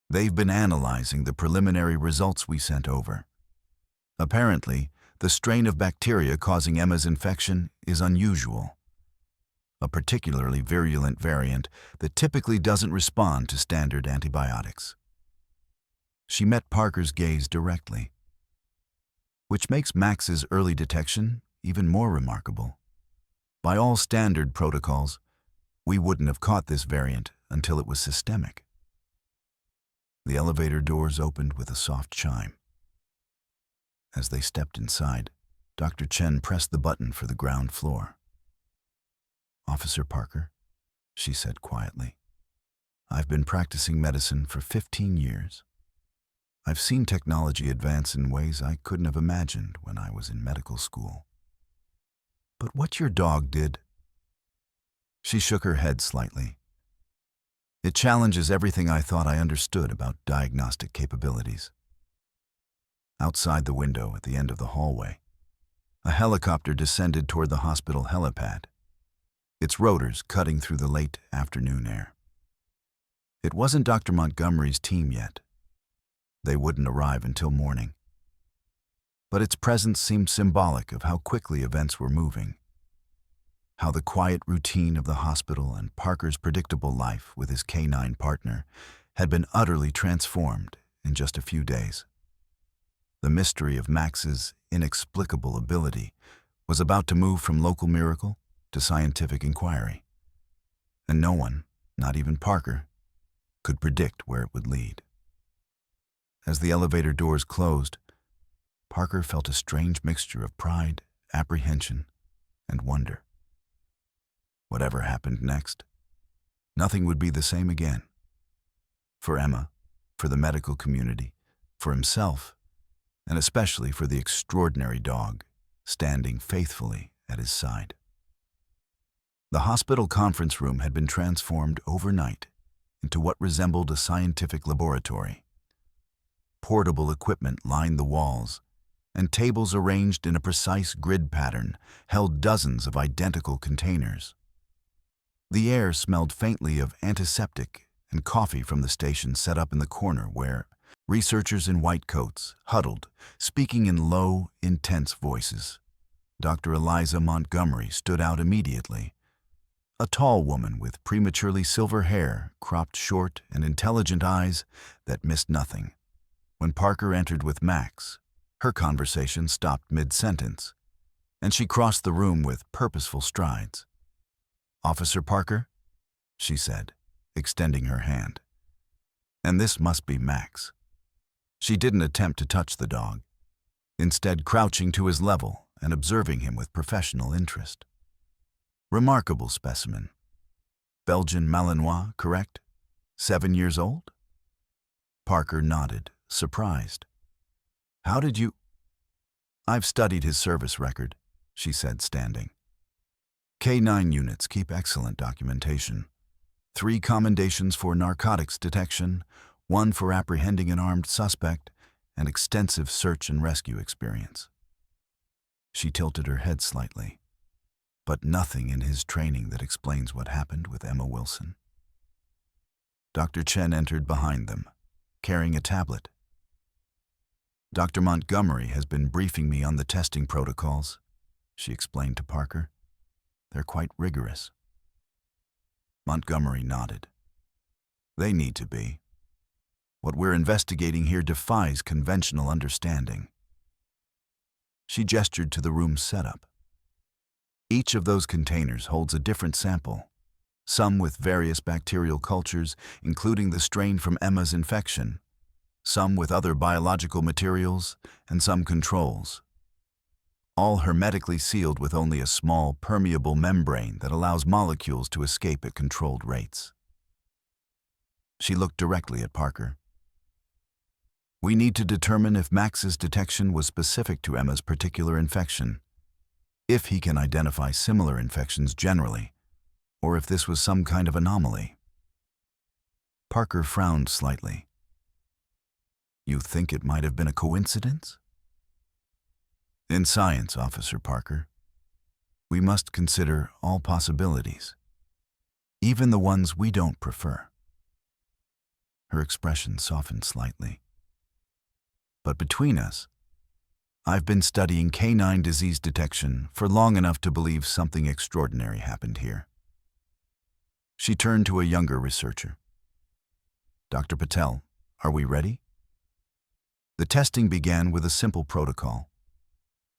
"They've been analyzing the preliminary results we sent over. Apparently, the strain of bacteria causing Emma's infection is unusual. A particularly virulent variant that typically doesn't respond to standard antibiotics." She met Parker's gaze directly, which makes Max's early detection even more remarkable. By all standard protocols, we wouldn't have caught this variant until it was systemic. The elevator doors opened with a soft chime. As they stepped inside, Dr. Chen pressed the button for the ground floor. "Officer Parker," she said quietly, "I've been practicing medicine for 15 years. I've seen technology advance in ways I couldn't have imagined when I was in medical school. But what your dog did..." She shook her head slightly. "It challenges everything I thought I understood about diagnostic capabilities." Outside the window at the end of the hallway, a helicopter descended toward the hospital helipad, its rotors cutting through the late afternoon air. It wasn't Dr. Montgomery's team yet. They wouldn't arrive until morning. But its presence seemed symbolic of how quickly events were moving, how the quiet routine of the hospital and Parker's predictable life with his canine partner had been utterly transformed in just a few days. The mystery of Max's inexplicable ability was about to move from local miracle to scientific inquiry, and no one, not even Parker, could predict where it would lead. As the elevator doors closed, Parker felt a strange mixture of pride, apprehension, and wonder. Whatever happened next, nothing would be the same again. For Emma, for the medical community, for himself, and especially for the extraordinary dog standing faithfully at his side. The hospital conference room had been transformed overnight into what resembled a scientific laboratory. Portable equipment lined the walls, and tables arranged in a precise grid pattern held dozens of identical containers. The air smelled faintly of antiseptic and coffee from the station set up in the corner where researchers in white coats huddled, speaking in low, intense voices. Dr. Eliza Montgomery stood out immediately, a tall woman with prematurely silver hair, cropped short, and intelligent eyes that missed nothing. When Parker entered with Max, her conversation stopped mid-sentence, and she crossed the room with purposeful strides. "Officer Parker," she said, extending her hand. And this must be Max. She didn't attempt to touch the dog, instead crouching to his level and observing him with professional interest. Remarkable specimen. Belgian Malinois, correct? 7 years old? Parker nodded, surprised. How did you— I've studied his service record, she said, standing. K9 units keep excellent documentation. 3 commendations for narcotics detection, 1 for apprehending an armed suspect, and extensive search and rescue experience. She tilted her head slightly, but nothing in his training that explains what happened with Emma Wilson. Dr. Chen entered behind them, carrying a tablet. Dr. Montgomery has been briefing me on the testing protocols, she explained to Parker. They're quite rigorous. Montgomery nodded. They need to be. What we're investigating here defies conventional understanding. She gestured to the room's setup. Each of those containers holds a different sample, some with various bacterial cultures, including the strain from Emma's infection, some with other biological materials, and some controls. All hermetically sealed with only a small, permeable membrane that allows molecules to escape at controlled rates. She looked directly at Parker. We need to determine if Max's detection was specific to Emma's particular infection, if he can identify similar infections generally, or if this was some kind of anomaly. Parker frowned slightly. You think it might have been a coincidence? In science, Officer Parker, we must consider all possibilities, even the ones we don't prefer. Her expression softened slightly. But between us, I've been studying canine disease detection for long enough to believe something extraordinary happened here. She turned to a younger researcher. Dr. Patel, are we ready? The testing began with a simple protocol.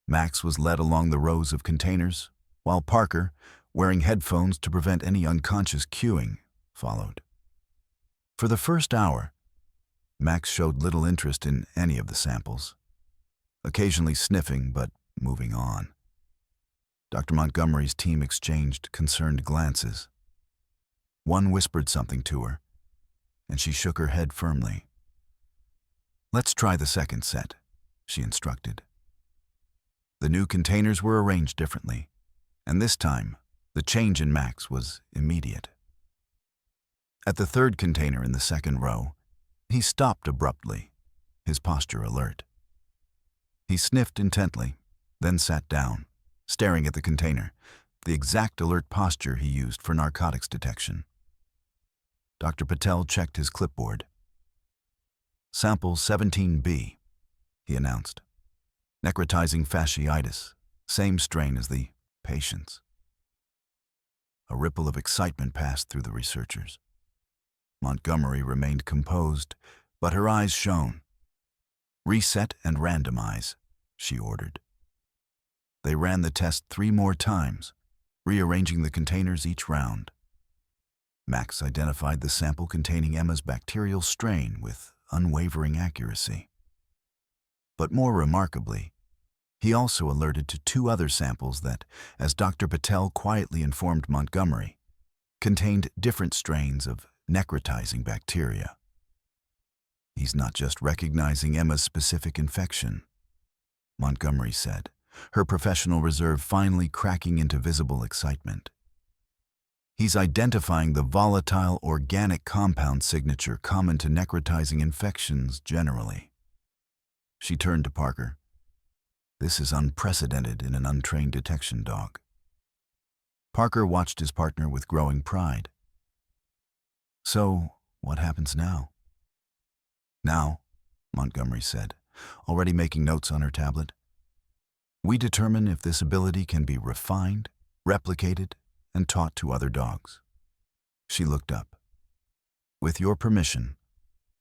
Max was led along the rows of containers, while Parker, wearing headphones to prevent any unconscious cueing, followed. For the first hour, Max showed little interest in any of the samples, occasionally sniffing but moving on. Dr. Montgomery's team exchanged concerned glances. One whispered something to her, and she shook her head firmly. Let's try the second set, she instructed. The new containers were arranged differently, and this time, the change in Max was immediate. At the third container in the second row, he stopped abruptly, his posture alert. He sniffed intently, then sat down, staring at the container, the exact alert posture he used for narcotics detection. Dr. Patel checked his clipboard. Sample 17B, he announced. Necrotizing fasciitis, same strain as the patient's. A ripple of excitement passed through the researchers. Montgomery remained composed, but her eyes shone. Reset and randomize, she ordered. They ran the test 3 more times, rearranging the containers each round. Max identified the sample containing Emma's bacterial strain with unwavering accuracy. But more remarkably, he also alerted to 2 other samples that, as Dr. Patel quietly informed Montgomery, contained different strains of necrotizing bacteria. He's not just recognizing Emma's specific infection, Montgomery said, her professional reserve finally cracking into visible excitement. He's identifying the volatile organic compound signature common to necrotizing infections generally. She turned to Parker. This is unprecedented in an untrained detection dog. Parker watched his partner with growing pride. So, what happens now? Now, Montgomery said, already making notes on her tablet, we determine if this ability can be refined, replicated, and taught to other dogs. She looked up. With your permission,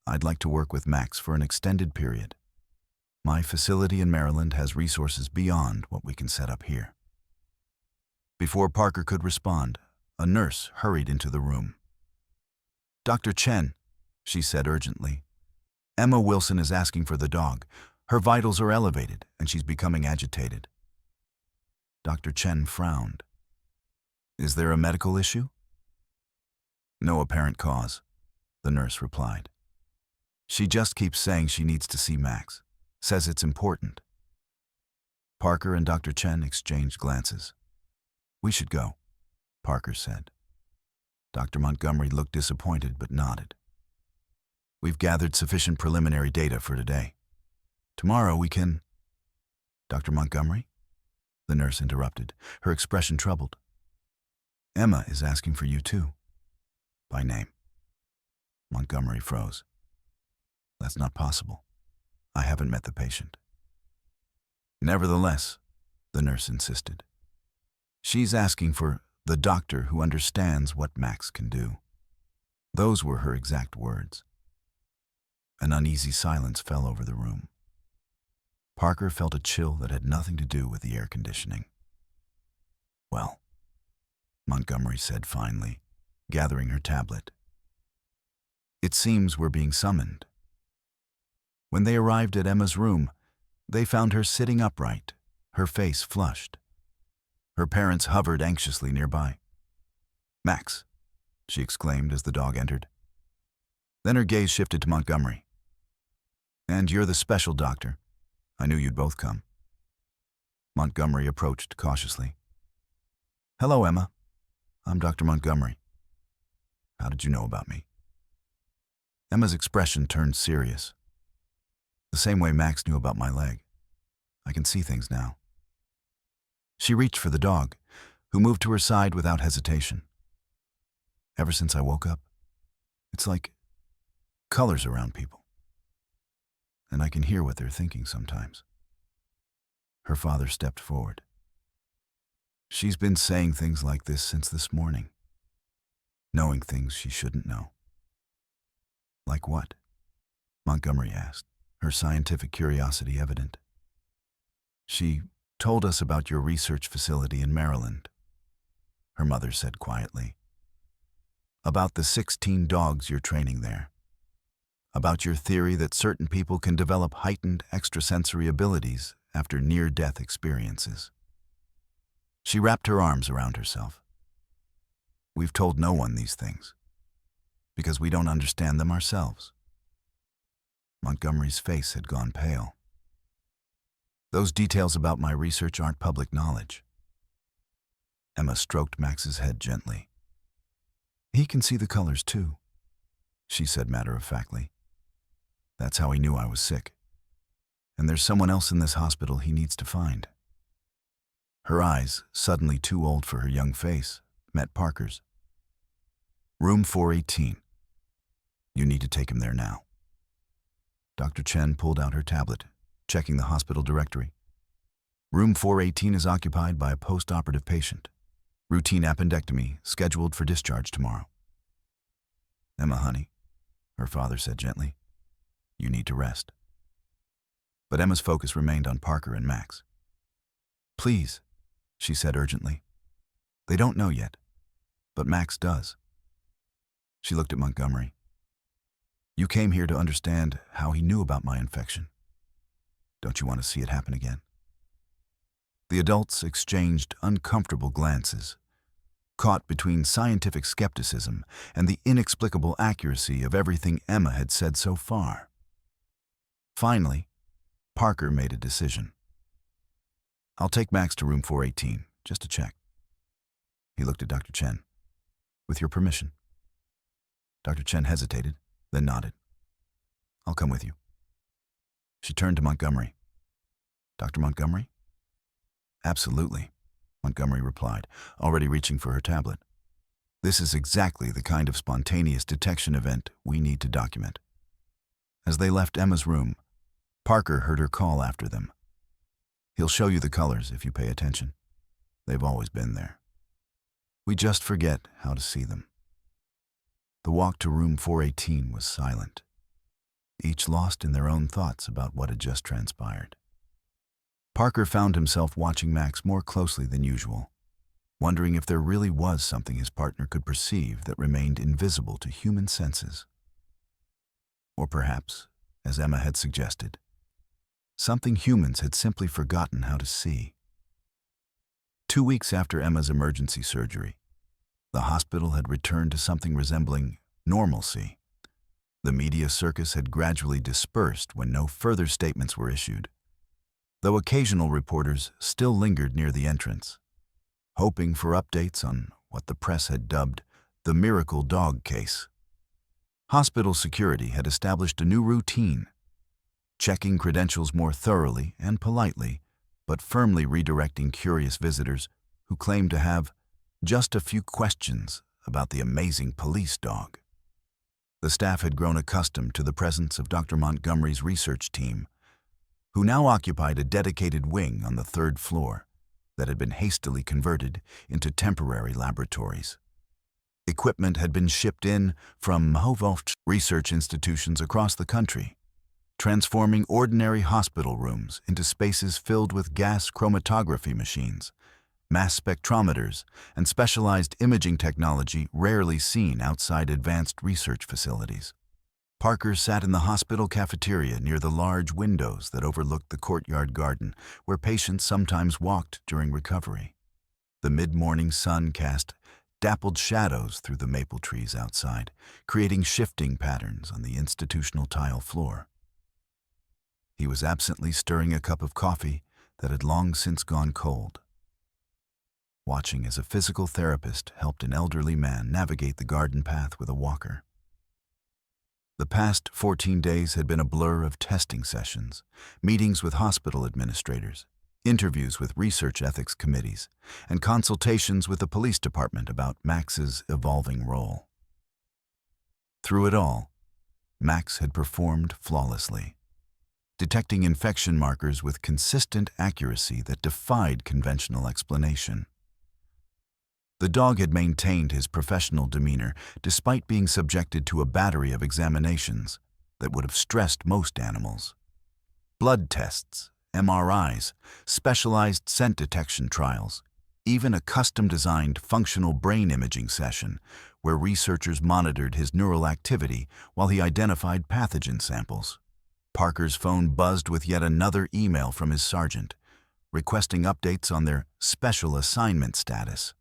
I'd like to work with Max for an extended period. My facility in Maryland has resources beyond what we can set up here. Before Parker could respond, a nurse hurried into the room. Dr. Chen, she said urgently, Emma Wilson is asking for the dog. Her vitals are elevated, and she's becoming agitated. Dr. Chen frowned. Is there a medical issue? No apparent cause, the nurse replied. She just keeps saying she needs to see Max, says it's important. Parker and Dr. Chen exchanged glances. We should go, Parker said. Dr. Montgomery looked disappointed but nodded. We've gathered sufficient preliminary data for today. Tomorrow we can… Dr. Montgomery? The nurse interrupted, her expression troubled. Emma is asking for you too. By name. Montgomery froze. That's not possible. I haven't met the patient. Nevertheless, the nurse insisted. She's asking for the doctor who understands what Max can do. Those were her exact words. An uneasy silence fell over the room. Parker felt a chill that had nothing to do with the air conditioning. Well, Montgomery said finally, gathering her tablet. It seems we're being summoned. When they arrived at Emma's room, they found her sitting upright, her face flushed. Her parents hovered anxiously nearby. Max, she exclaimed as the dog entered. Then her gaze shifted to Montgomery. And you're the special doctor. I knew you'd both come. Montgomery approached cautiously. Hello, Emma. I'm Dr. Montgomery. How did you know about me? Emma's expression turned serious. The same way Max knew about my leg. I can see things now. She reached for the dog, who moved to her side without hesitation. Ever since I woke up, it's like colors around people. And I can hear what they're thinking sometimes. Her father stepped forward. She's been saying things like this since this morning, knowing things she shouldn't know. Like what? Montgomery asked, her scientific curiosity evident. She told us about your research facility in Maryland, her mother said quietly. About the 16 dogs you're training there. About your theory that certain people can develop heightened extrasensory abilities after near-death experiences. She wrapped her arms around herself. We've told no one these things, because we don't understand them ourselves. Montgomery's face had gone pale. Those details about my research aren't public knowledge. Emma stroked Max's head gently. He can see the colors too, she said matter-of-factly. That's how he knew I was sick. And there's someone else in this hospital he needs to find. Her eyes, suddenly too old for her young face, met Parker's. Room 418. You need to take him there now. Dr. Chen pulled out her tablet, checking the hospital directory. Room 418 is occupied by a post-operative patient. Routine appendectomy, scheduled for discharge tomorrow. Emma, honey, her father said gently, you need to rest. But Emma's focus remained on Parker and Max. Please, she said urgently. They don't know yet, but Max does. She looked at Montgomery. You came here to understand how he knew about my infection. Don't you want to see it happen again? The adults exchanged uncomfortable glances, caught between scientific skepticism and the inexplicable accuracy of everything Emma had said so far. Finally, Parker made a decision. I'll take Max to room 418, just to check. He looked at Dr. Chen. With your permission. Dr. Chen hesitated, then nodded. I'll come with you. She turned to Montgomery. Dr. Montgomery? Absolutely, Montgomery replied, already reaching for her tablet. This is exactly the kind of spontaneous detection event we need to document. As they left Emma's room, Parker heard her call after them. He'll show you the colors if you pay attention. They've always been there. We just forget how to see them. The walk to room 418 was silent, each lost in their own thoughts about what had just transpired. Parker found himself watching Max more closely than usual, wondering if there really was something his partner could perceive that remained invisible to human senses. Or perhaps, as Emma had suggested, something humans had simply forgotten how to see. 2 weeks after Emma's emergency surgery, the hospital had returned to something resembling normalcy. The media circus had gradually dispersed when no further statements were issued, though occasional reporters still lingered near the entrance, hoping for updates on what the press had dubbed the miracle dog case. Hospital security had established a new routine, checking credentials more thoroughly and politely, but firmly redirecting curious visitors who claimed to have just a few questions about the amazing police dog. The staff had grown accustomed to the presence of Dr. Montgomery's research team, who now occupied a dedicated wing on the 3rd floor that had been hastily converted into temporary laboratories. Equipment had been shipped in from research institutions across the country, transforming ordinary hospital rooms into spaces filled with gas chromatography machines, mass spectrometers, and specialized imaging technology rarely seen outside advanced research facilities. Parker sat in the hospital cafeteria near the large windows that overlooked the courtyard garden where patients sometimes walked during recovery. The mid-morning sun cast dappled shadows through the maple trees outside, creating shifting patterns on the institutional tile floor. He was absently stirring a cup of coffee that had long since gone cold, watching as a physical therapist helped an elderly man navigate the garden path with a walker. The past 14 days had been a blur of testing sessions, meetings with hospital administrators, interviews with research ethics committees, and consultations with the police department about Max's evolving role. Through it all, Max had performed flawlessly, detecting infection markers with consistent accuracy that defied conventional explanation. The dog had maintained his professional demeanor despite being subjected to a battery of examinations that would have stressed most animals. Blood tests, MRIs, specialized scent detection trials, even a custom-designed functional brain imaging session where researchers monitored his neural activity while he identified pathogen samples. Parker's phone buzzed with yet another email from his sergeant, requesting updates on their special assignment status.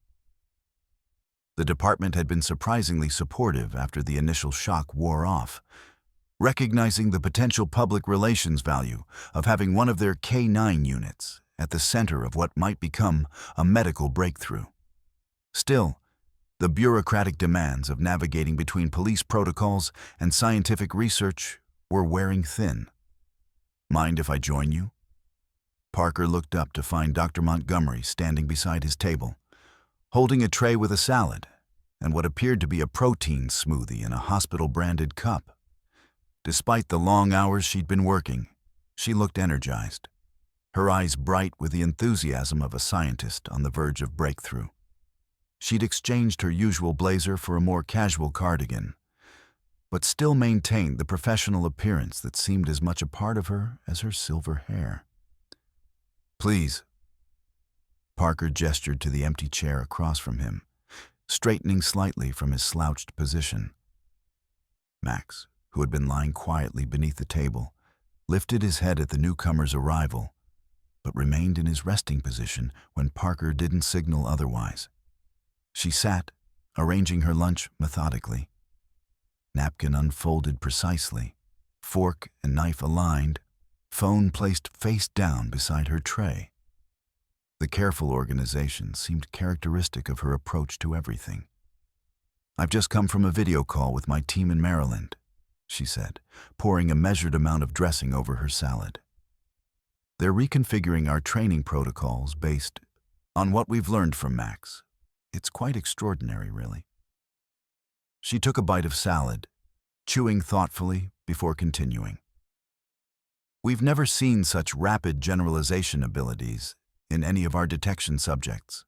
The department had been surprisingly supportive after the initial shock wore off, recognizing the potential public relations value of having one of their K9 units at the center of what might become a medical breakthrough. Still, the bureaucratic demands of navigating between police protocols and scientific research were wearing thin. "Mind if I join you?" Parker looked up to find Dr. Montgomery standing beside his table, holding a tray with a salad and what appeared to be a protein smoothie in a hospital-branded cup. Despite the long hours she'd been working, she looked energized, her eyes bright with the enthusiasm of a scientist on the verge of breakthrough. She'd exchanged her usual blazer for a more casual cardigan, but still maintained the professional appearance that seemed as much a part of her as her silver hair. "Please." Parker gestured to the empty chair across from him, straightening slightly from his slouched position. Max, who had been lying quietly beneath the table, lifted his head at the newcomer's arrival, but remained in his resting position when Parker didn't signal otherwise. She sat, arranging her lunch methodically. Napkin unfolded precisely, fork and knife aligned, phone placed face down beside her tray. The careful organization seemed characteristic of her approach to everything. "I've just come from a video call with my team in Maryland," she said, pouring a measured amount of dressing over her salad. "They're reconfiguring our training protocols based on what we've learned from Max. It's quite extraordinary, really." She took a bite of salad, chewing thoughtfully before continuing. "We've never seen such rapid generalization abilities in any of our detection subjects.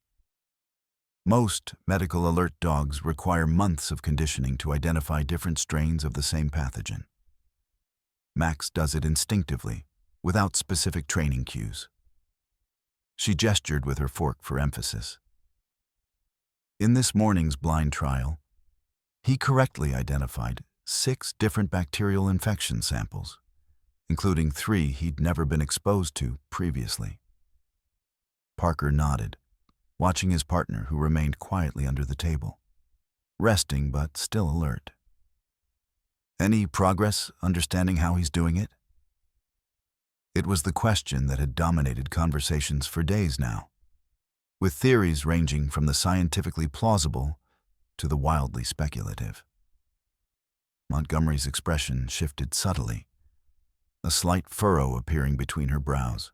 Most medical alert dogs require months of conditioning to identify different strains of the same pathogen. Max does it instinctively, without specific training cues." She gestured with her fork for emphasis. In this morning's blind trial, he correctly identified 6 different bacterial infection samples, including 3 he'd never been exposed to previously. Parker nodded, watching his partner who remained quietly under the table, resting but still alert. Any progress understanding how he's doing it? It was the question that had dominated conversations for days now, with theories ranging from the scientifically plausible to the wildly speculative. Montgomery's expression shifted subtly, a slight furrow appearing between her brows.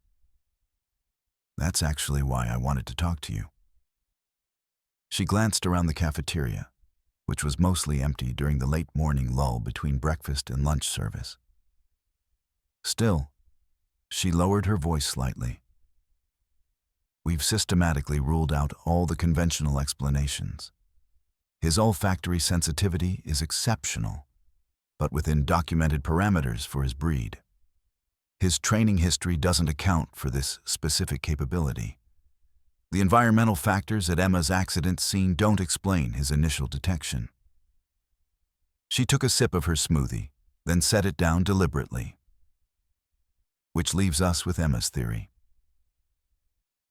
That's actually why I wanted to talk to you. She glanced around the cafeteria, which was mostly empty during the late morning lull between breakfast and lunch service. Still, she lowered her voice slightly. We've systematically ruled out all the conventional explanations. His olfactory sensitivity is exceptional, but within documented parameters for his breed. His training history doesn't account for this specific capability. The environmental factors at Emma's accident scene don't explain his initial detection. She took a sip of her smoothie, then set it down deliberately. Which leaves us with Emma's theory.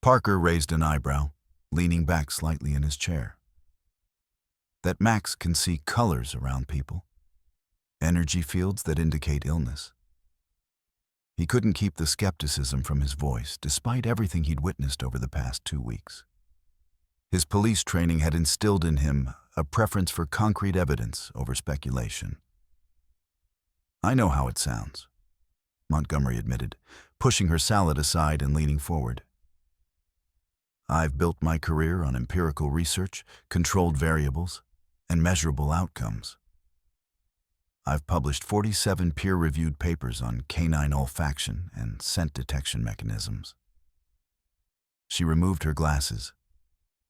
Parker raised an eyebrow, leaning back slightly in his chair. That Max can see colors around people, energy fields that indicate illness. He couldn't keep the skepticism from his voice, despite everything he'd witnessed over the past 2 weeks. His police training had instilled in him a preference for concrete evidence over speculation. I know how it sounds, Montgomery admitted, pushing her salad aside and leaning forward. I've built my career on empirical research, controlled variables, and measurable outcomes. I've published 47 peer-reviewed papers on canine olfaction and scent detection mechanisms. She removed her glasses,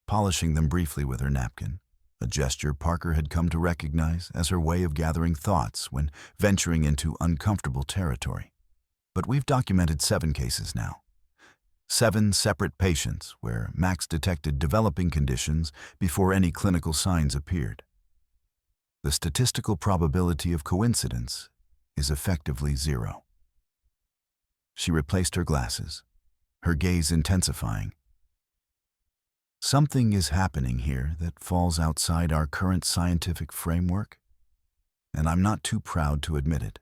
polishing them briefly with her napkin, a gesture Parker had come to recognize as her way of gathering thoughts when venturing into uncomfortable territory. But we've documented 7 cases now. 7 separate patients where Max detected developing conditions before any clinical signs appeared. The statistical probability of coincidence is effectively 0. She replaced her glasses, her gaze intensifying. Something is happening here that falls outside our current scientific framework, and I'm not too proud to admit it.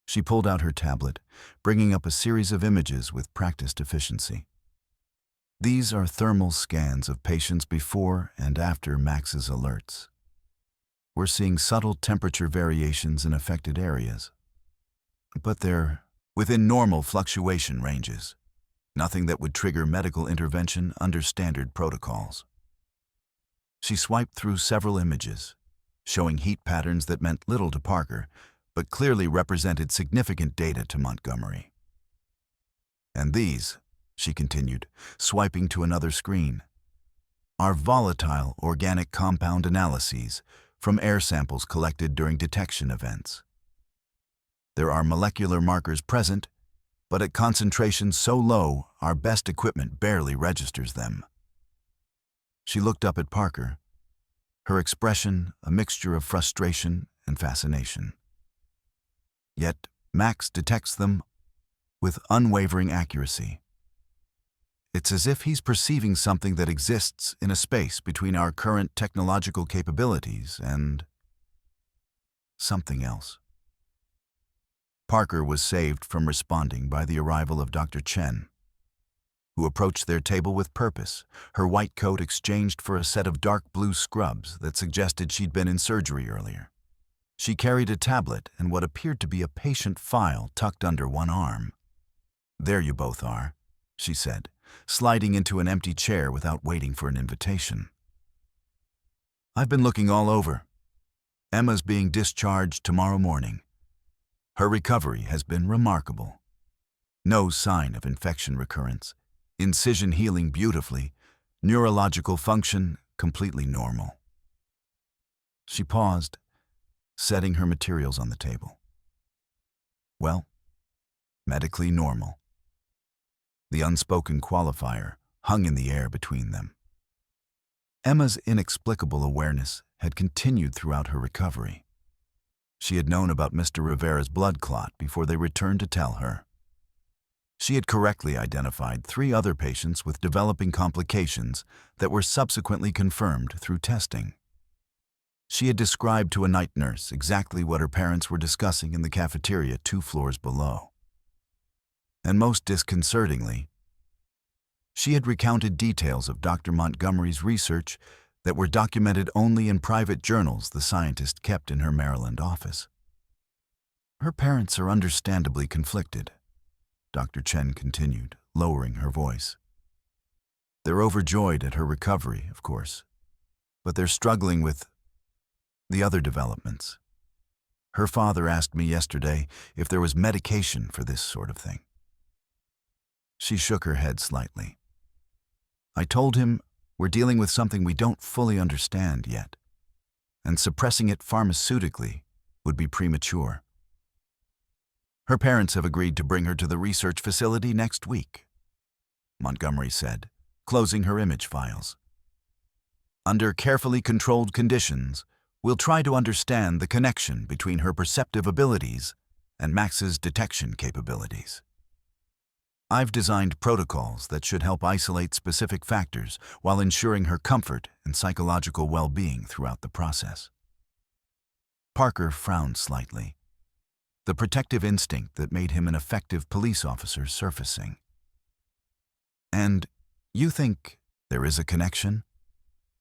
She pulled out her tablet, bringing up a series of images with practiced efficiency. These are thermal scans of patients before and after Max's alerts. We're seeing subtle temperature variations in affected areas, but they're within normal fluctuation ranges, nothing that would trigger medical intervention under standard protocols. She swiped through several images, showing heat patterns that meant little to Parker, but clearly represented significant data to Montgomery. And these, she continued, swiping to another screen, are volatile organic compound analyses from air samples collected during detection events. There are molecular markers present, but at concentrations so low our best equipment barely registers them. She looked up at Parker, her expression a mixture of frustration and fascination. Yet Max detects them with unwavering accuracy. It's as if he's perceiving something that exists in a space between our current technological capabilities and something else. Parker was saved from responding by the arrival of Dr. Chen, who approached their table with purpose, her white coat exchanged for a set of dark blue scrubs that suggested she'd been in surgery earlier. She carried a tablet and what appeared to be a patient file tucked under one arm. "There you both are," she said, sliding into an empty chair without waiting for an invitation. "I've been looking all over. Emma's being discharged tomorrow morning. Her recovery has been remarkable. No sign of infection recurrence, incision healing beautifully, neurological function completely normal." She paused, setting her materials on the table. Well, medically normal. The unspoken qualifier hung in the air between them. Emma's inexplicable awareness had continued throughout her recovery. She had known about Mr. Rivera's blood clot before they returned to tell her. She had correctly identified 3 other patients with developing complications that were subsequently confirmed through testing. She had described to a night nurse exactly what her parents were discussing in the cafeteria 2 floors below. And most disconcertingly, she had recounted details of Dr. Montgomery's research that were documented only in private journals the scientist kept in her Maryland office. Her parents are understandably conflicted, Dr. Chen continued, lowering her voice. They're overjoyed at her recovery, of course, but they're struggling with the other developments. Her father asked me yesterday if there was medication for this sort of thing. She shook her head slightly. I told him we're dealing with something we don't fully understand yet, and suppressing it pharmaceutically would be premature. Her parents have agreed to bring her to the research facility next week, Montgomery said, closing her image files. Under carefully controlled conditions, we'll try to understand the connection between her perceptive abilities and Max's detection capabilities. I've designed protocols that should help isolate specific factors while ensuring her comfort and psychological well-being throughout the process. Parker frowned slightly, the protective instinct that made him an effective police officer surfacing. And you think there is a connection?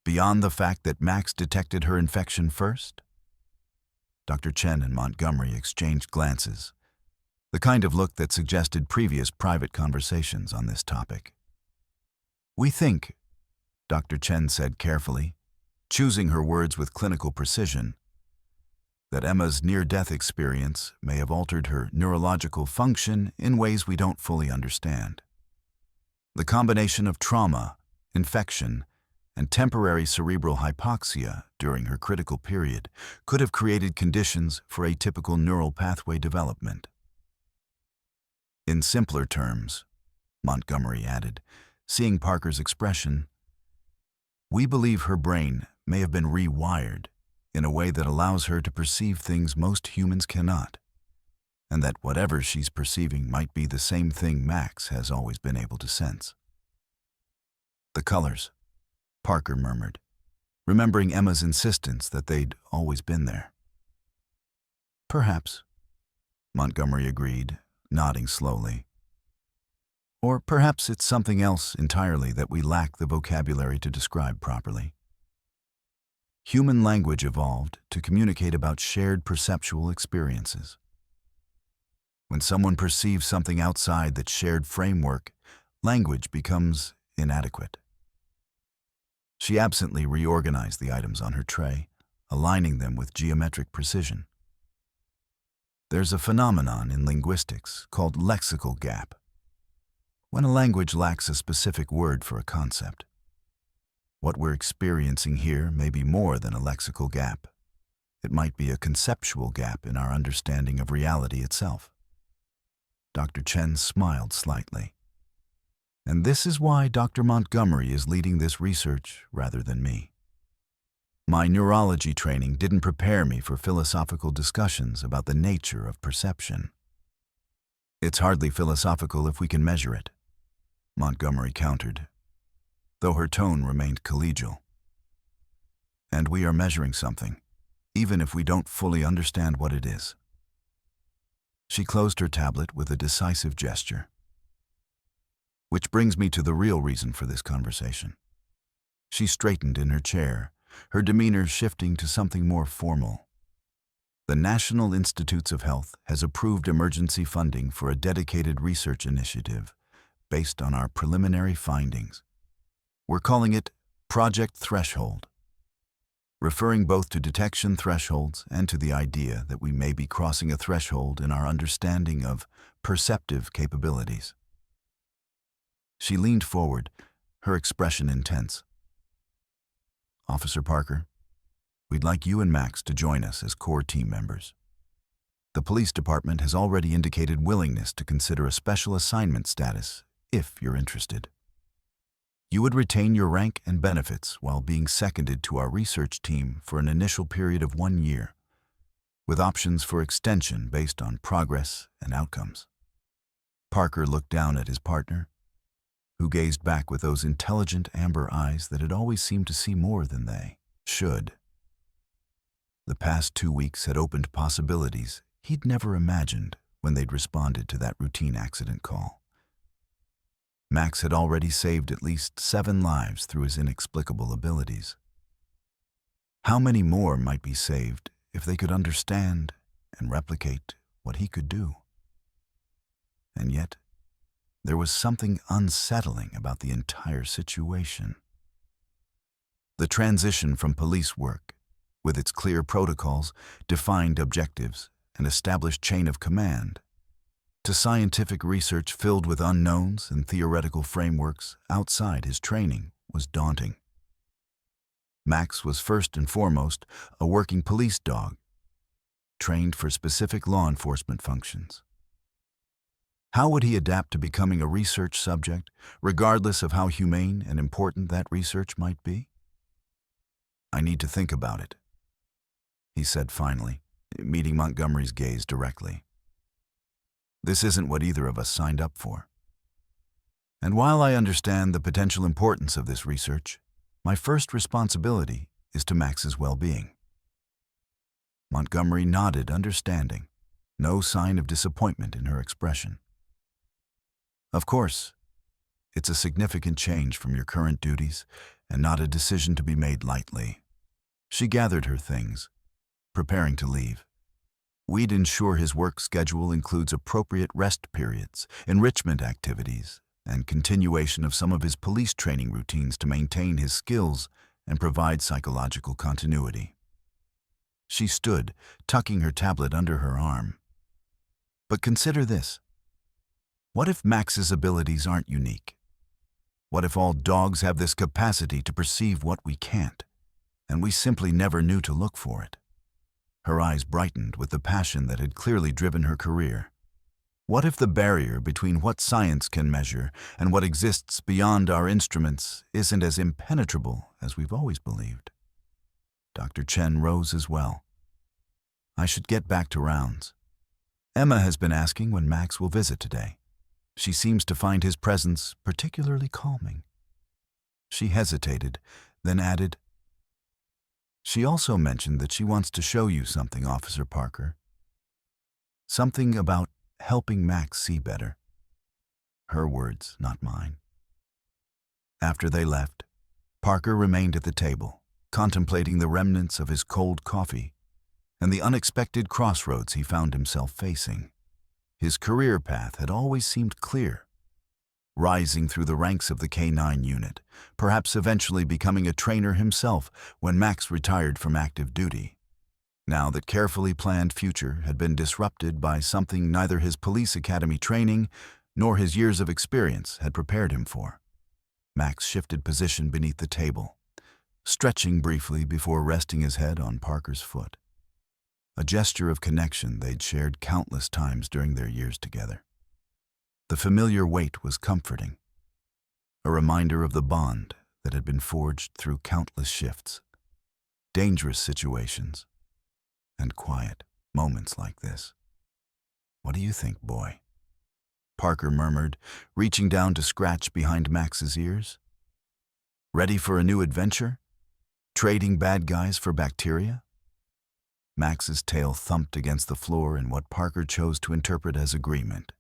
Beyond the fact that Max detected her infection first? Dr. Chen and Montgomery exchanged glances, the kind of look that suggested previous private conversations on this topic. We think, Dr. Chen said carefully, choosing her words with clinical precision, that Emma's near-death experience may have altered her neurological function in ways we don't fully understand. The combination of trauma, infection, and temporary cerebral hypoxia during her critical period could have created conditions for atypical neural pathway development. In simpler terms, Montgomery added, seeing Parker's expression, we believe her brain may have been rewired in a way that allows her to perceive things most humans cannot, and that whatever she's perceiving might be the same thing Max has always been able to sense. The colors, Parker murmured, remembering Emma's insistence that they'd always been there. Perhaps, Montgomery agreed, nodding slowly. Or perhaps it's something else entirely that we lack the vocabulary to describe properly. Human language evolved to communicate about shared perceptual experiences. When someone perceives something outside that shared framework, language becomes inadequate. She absently reorganized the items on her tray, aligning them with geometric precision. There's a phenomenon in linguistics called lexical gap, when a language lacks a specific word for a concept. What we're experiencing here may be more than a lexical gap. It might be a conceptual gap in our understanding of reality itself. Dr. Chen smiled slightly. And this is why Dr. Montgomery is leading this research rather than me. My neurology training didn't prepare me for philosophical discussions about the nature of perception. It's hardly philosophical if we can measure it, Montgomery countered, though her tone remained collegial. And we are measuring something, even if we don't fully understand what it is. She closed her tablet with a decisive gesture. Which brings me to the real reason for this conversation. She straightened in her chair, her demeanor shifting to something more formal. The National Institutes of Health has approved emergency funding for a dedicated research initiative based on our preliminary findings. We're calling it Project Threshold, referring both to detection thresholds and to the idea that we may be crossing a threshold in our understanding of perceptive capabilities. She leaned forward, her expression intense. Officer Parker, we'd like you and Max to join us as core team members. The police department has already indicated willingness to consider a special assignment status if you're interested. You would retain your rank and benefits while being seconded to our research team for an initial period of 1 year, with options for extension based on progress and outcomes. Parker looked down at his partner, who gazed back with those intelligent amber eyes that had always seemed to see more than they should. The past 2 weeks had opened possibilities he'd never imagined when they'd responded to that routine accident call. Max had already saved at least 7 lives through his inexplicable abilities. How many more might be saved if they could understand and replicate what he could do? And yet, there was something unsettling about the entire situation. The transition from police work, with its clear protocols, defined objectives, and established chain of command, to scientific research filled with unknowns and theoretical frameworks outside his training, was daunting. Max was first and foremost a working police dog, trained for specific law enforcement functions. How would he adapt to becoming a research subject, regardless of how humane and important that research might be? "I need to think about it," he said finally, meeting Montgomery's gaze directly. "This isn't what either of us signed up for. And while I understand the potential importance of this research, my first responsibility is to Max's well-being." Montgomery nodded, understanding, no sign of disappointment in her expression. "Of course, it's a significant change from your current duties and not a decision to be made lightly." She gathered her things, preparing to leave. "We'd ensure his work schedule includes appropriate rest periods, enrichment activities, and continuation of some of his police training routines to maintain his skills and provide psychological continuity." She stood, tucking her tablet under her arm. "But consider this. What if Max's abilities aren't unique? What if all dogs have this capacity to perceive what we can't, and we simply never knew to look for it?" Her eyes brightened with the passion that had clearly driven her career. What if the barrier between what science can measure and what exists beyond our instruments isn't as impenetrable as we've always believed? Dr. Chen rose as well. "I should get back to rounds. Emma has been asking when Max will visit today. She seems to find his presence particularly calming." She hesitated, then added, "She also mentioned that she wants to show you something, Officer Parker. Something about helping Max see better." Her words, not mine. After they left, Parker remained at the table, contemplating the remnants of his cold coffee and the unexpected crossroads he found himself facing. His career path had always seemed clear, rising through the ranks of the K-9 unit, perhaps eventually becoming a trainer himself when Max retired from active duty. Now that carefully planned future had been disrupted by something neither his police academy training nor his years of experience had prepared him for. Max shifted position beneath the table, stretching briefly before resting his head on Parker's foot. A gesture of connection they'd shared countless times during their years together. The familiar weight was comforting, a reminder of the bond that had been forged through countless shifts, dangerous situations, and quiet moments like this. "What do you think, boy?" Parker murmured, reaching down to scratch behind Max's ears. "Ready for a new adventure? Trading bad guys for bacteria?" Max's tail thumped against the floor in what Parker chose to interpret as agreement,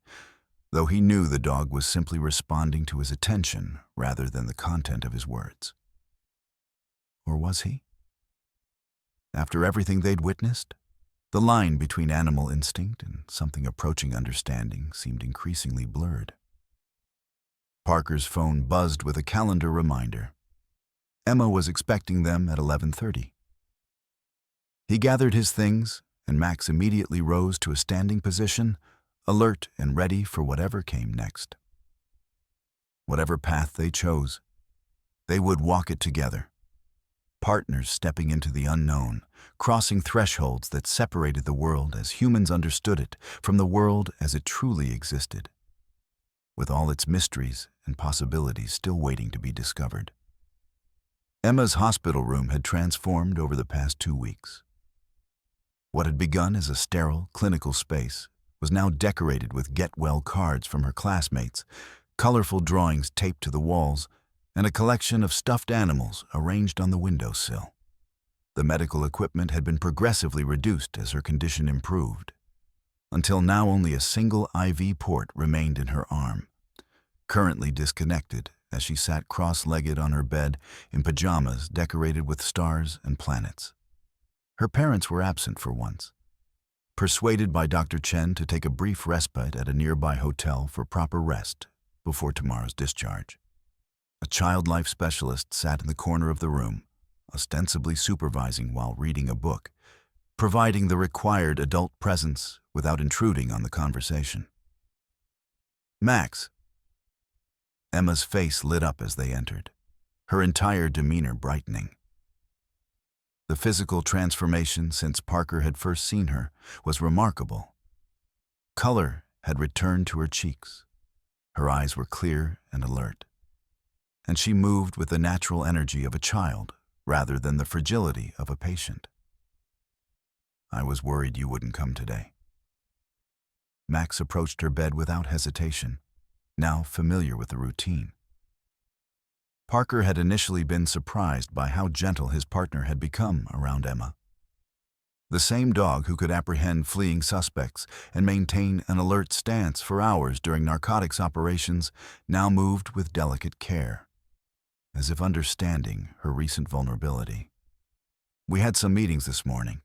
though he knew the dog was simply responding to his attention rather than the content of his words. Or was he? After everything they'd witnessed, the line between animal instinct and something approaching understanding seemed increasingly blurred. Parker's phone buzzed with a calendar reminder. Emma was expecting them at 11:30. He gathered his things, and Max immediately rose to a standing position, alert and ready for whatever came next. Whatever path they chose, they would walk it together. Partners stepping into the unknown, crossing thresholds that separated the world as humans understood it from the world as it truly existed, with all its mysteries and possibilities still waiting to be discovered. Emma's hospital room had transformed over the past 2 weeks. What had begun as a sterile, clinical space was now decorated with get-well cards from her classmates, colorful drawings taped to the walls, and a collection of stuffed animals arranged on the windowsill. The medical equipment had been progressively reduced as her condition improved, until now only a single IV port remained in her arm, currently disconnected as she sat cross-legged on her bed in pajamas decorated with stars and planets. Her parents were absent for once, persuaded by Dr. Chen to take a brief respite at a nearby hotel for proper rest before tomorrow's discharge. A child life specialist sat in the corner of the room, ostensibly supervising while reading a book, providing the required adult presence without intruding on the conversation. "Max." Emma's face lit up as they entered, her entire demeanor brightening. The physical transformation since Parker had first seen her was remarkable. Color had returned to her cheeks. Her eyes were clear and alert, and she moved with the natural energy of a child rather than the fragility of a patient. "I was worried you wouldn't come today." Max approached her bed without hesitation, now familiar with the routine. Parker had initially been surprised by how gentle his partner had become around Emma. The same dog who could apprehend fleeing suspects and maintain an alert stance for hours during narcotics operations now moved with delicate care, as if understanding her recent vulnerability. "We had some meetings this morning,"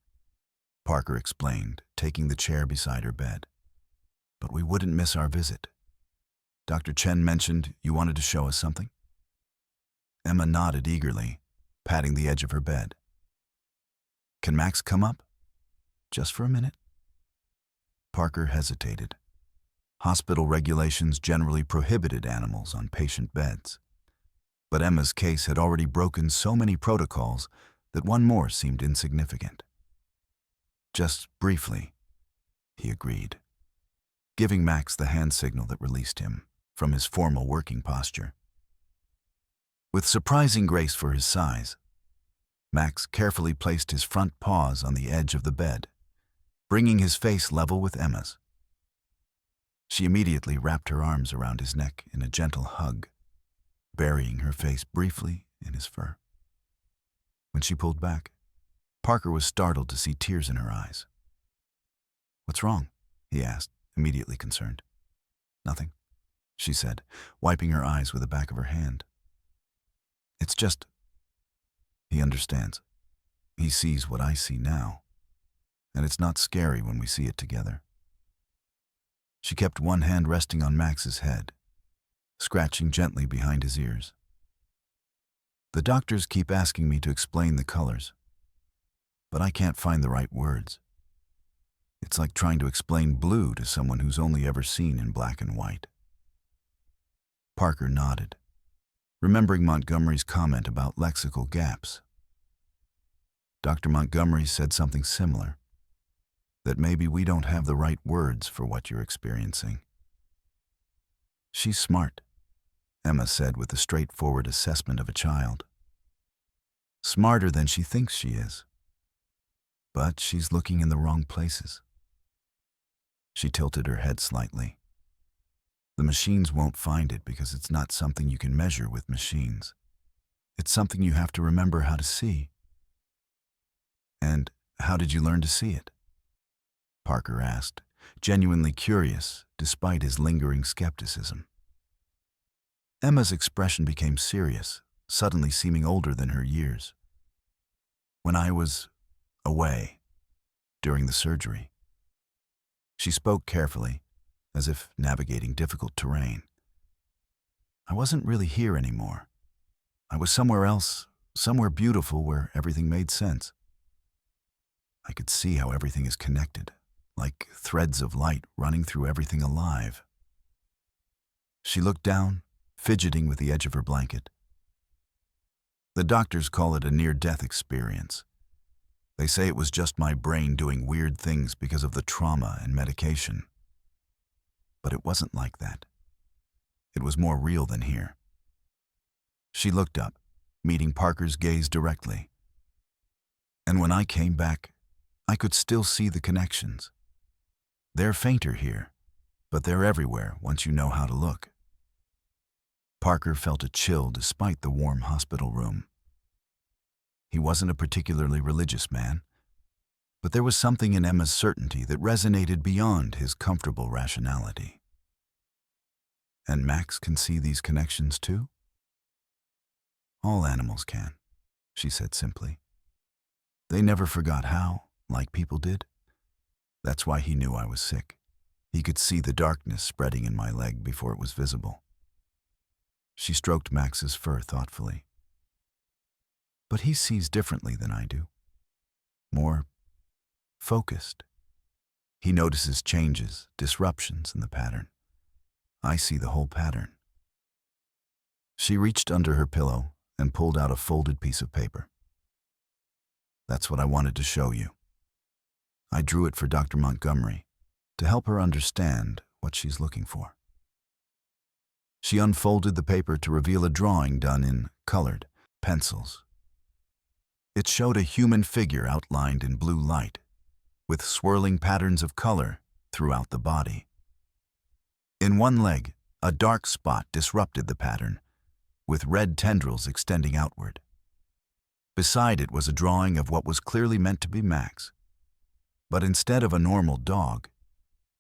Parker explained, taking the chair beside her bed. "But we wouldn't miss our visit. Dr. Chen mentioned you wanted to show us something?" Emma nodded eagerly, patting the edge of her bed. "Can Max come up? Just for a minute?" Parker hesitated. Hospital regulations generally prohibited animals on patient beds, but Emma's case had already broken so many protocols that one more seemed insignificant. "Just briefly," he agreed, giving Max the hand signal that released him from his formal working posture. With surprising grace for his size, Max carefully placed his front paws on the edge of the bed, bringing his face level with Emma's. She immediately wrapped her arms around his neck in a gentle hug, burying her face briefly in his fur. When she pulled back, Parker was startled to see tears in her eyes. "What's wrong?" he asked, immediately concerned. "Nothing," she said, wiping her eyes with the back of her hand. "It's just..." He understands. He sees what I see now, and it's not scary when we see it together. She kept one hand resting on Max's head, scratching gently behind his ears. "The doctors keep asking me to explain the colors, but I can't find the right words. It's like trying to explain blue to someone who's only ever seen in black and white." Parker nodded, remembering Montgomery's comment about lexical gaps. Dr. Montgomery said something similar, that maybe we don't have the right words for what you're experiencing. "She's smart," Emma said with the straightforward assessment of a child. "Smarter than she thinks she is. But she's looking in the wrong places." She tilted her head slightly. "The machines won't find it because it's not something you can measure with machines. It's something you have to remember how to see." "And how did you learn to see it?" Parker asked, genuinely curious despite his lingering skepticism. Emma's expression became serious, suddenly seeming older than her years. "When I was away during the surgery." She spoke carefully, as if navigating difficult terrain. "I wasn't really here anymore. I was somewhere else, somewhere beautiful where everything made sense. I could see how everything is connected, like threads of light running through everything alive." She looked down, fidgeting with the edge of her blanket. "The doctors call it a near-death experience. They say it was just my brain doing weird things because of the trauma and medication. But it wasn't like that. It was more real than here." She looked up, meeting Parker's gaze directly. "And when I came back, I could still see the connections. They're fainter here, but they're everywhere once you know how to look. Parker felt a chill despite the warm hospital room. He wasn't a particularly religious man, but there was something in Emma's certainty that resonated beyond his comfortable rationality. And Max can see these connections too? All animals can, she said simply. They never forgot how, like people did. That's why he knew I was sick. He could see the darkness spreading in my leg before it was visible. She stroked Max's fur thoughtfully. But he sees differently than I do. More focused. He notices changes, disruptions in the pattern. I see the whole pattern. She reached under her pillow and pulled out a folded piece of paper. That's what I wanted to show you. I drew it for Dr. Montgomery to help her understand what she's looking for. She unfolded the paper to reveal a drawing done in colored pencils. It showed a human figure outlined in blue light, with swirling patterns of color throughout the body. In one leg, a dark spot disrupted the pattern, with red tendrils extending outward. Beside it was a drawing of what was clearly meant to be Max. But instead of a normal dog,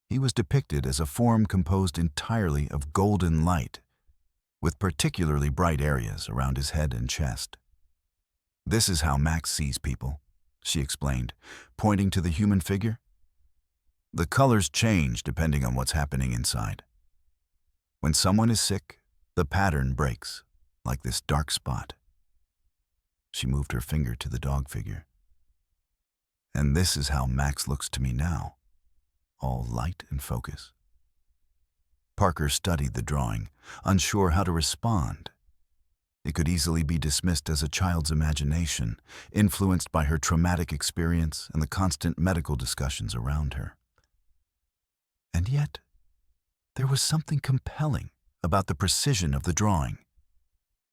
he was depicted as a form composed entirely of golden light, with particularly bright areas around his head and chest. This is how Max sees people, she explained, pointing to the human figure. The colors change depending on what's happening inside. When someone is sick, the pattern breaks, like this dark spot. She moved her finger to the dog figure. And this is how Max looks to me now, all light and focus. Parker studied the drawing, unsure how to respond. It could easily be dismissed as a child's imagination, influenced by her traumatic experience and the constant medical discussions around her. And yet, there was something compelling about the precision of the drawing,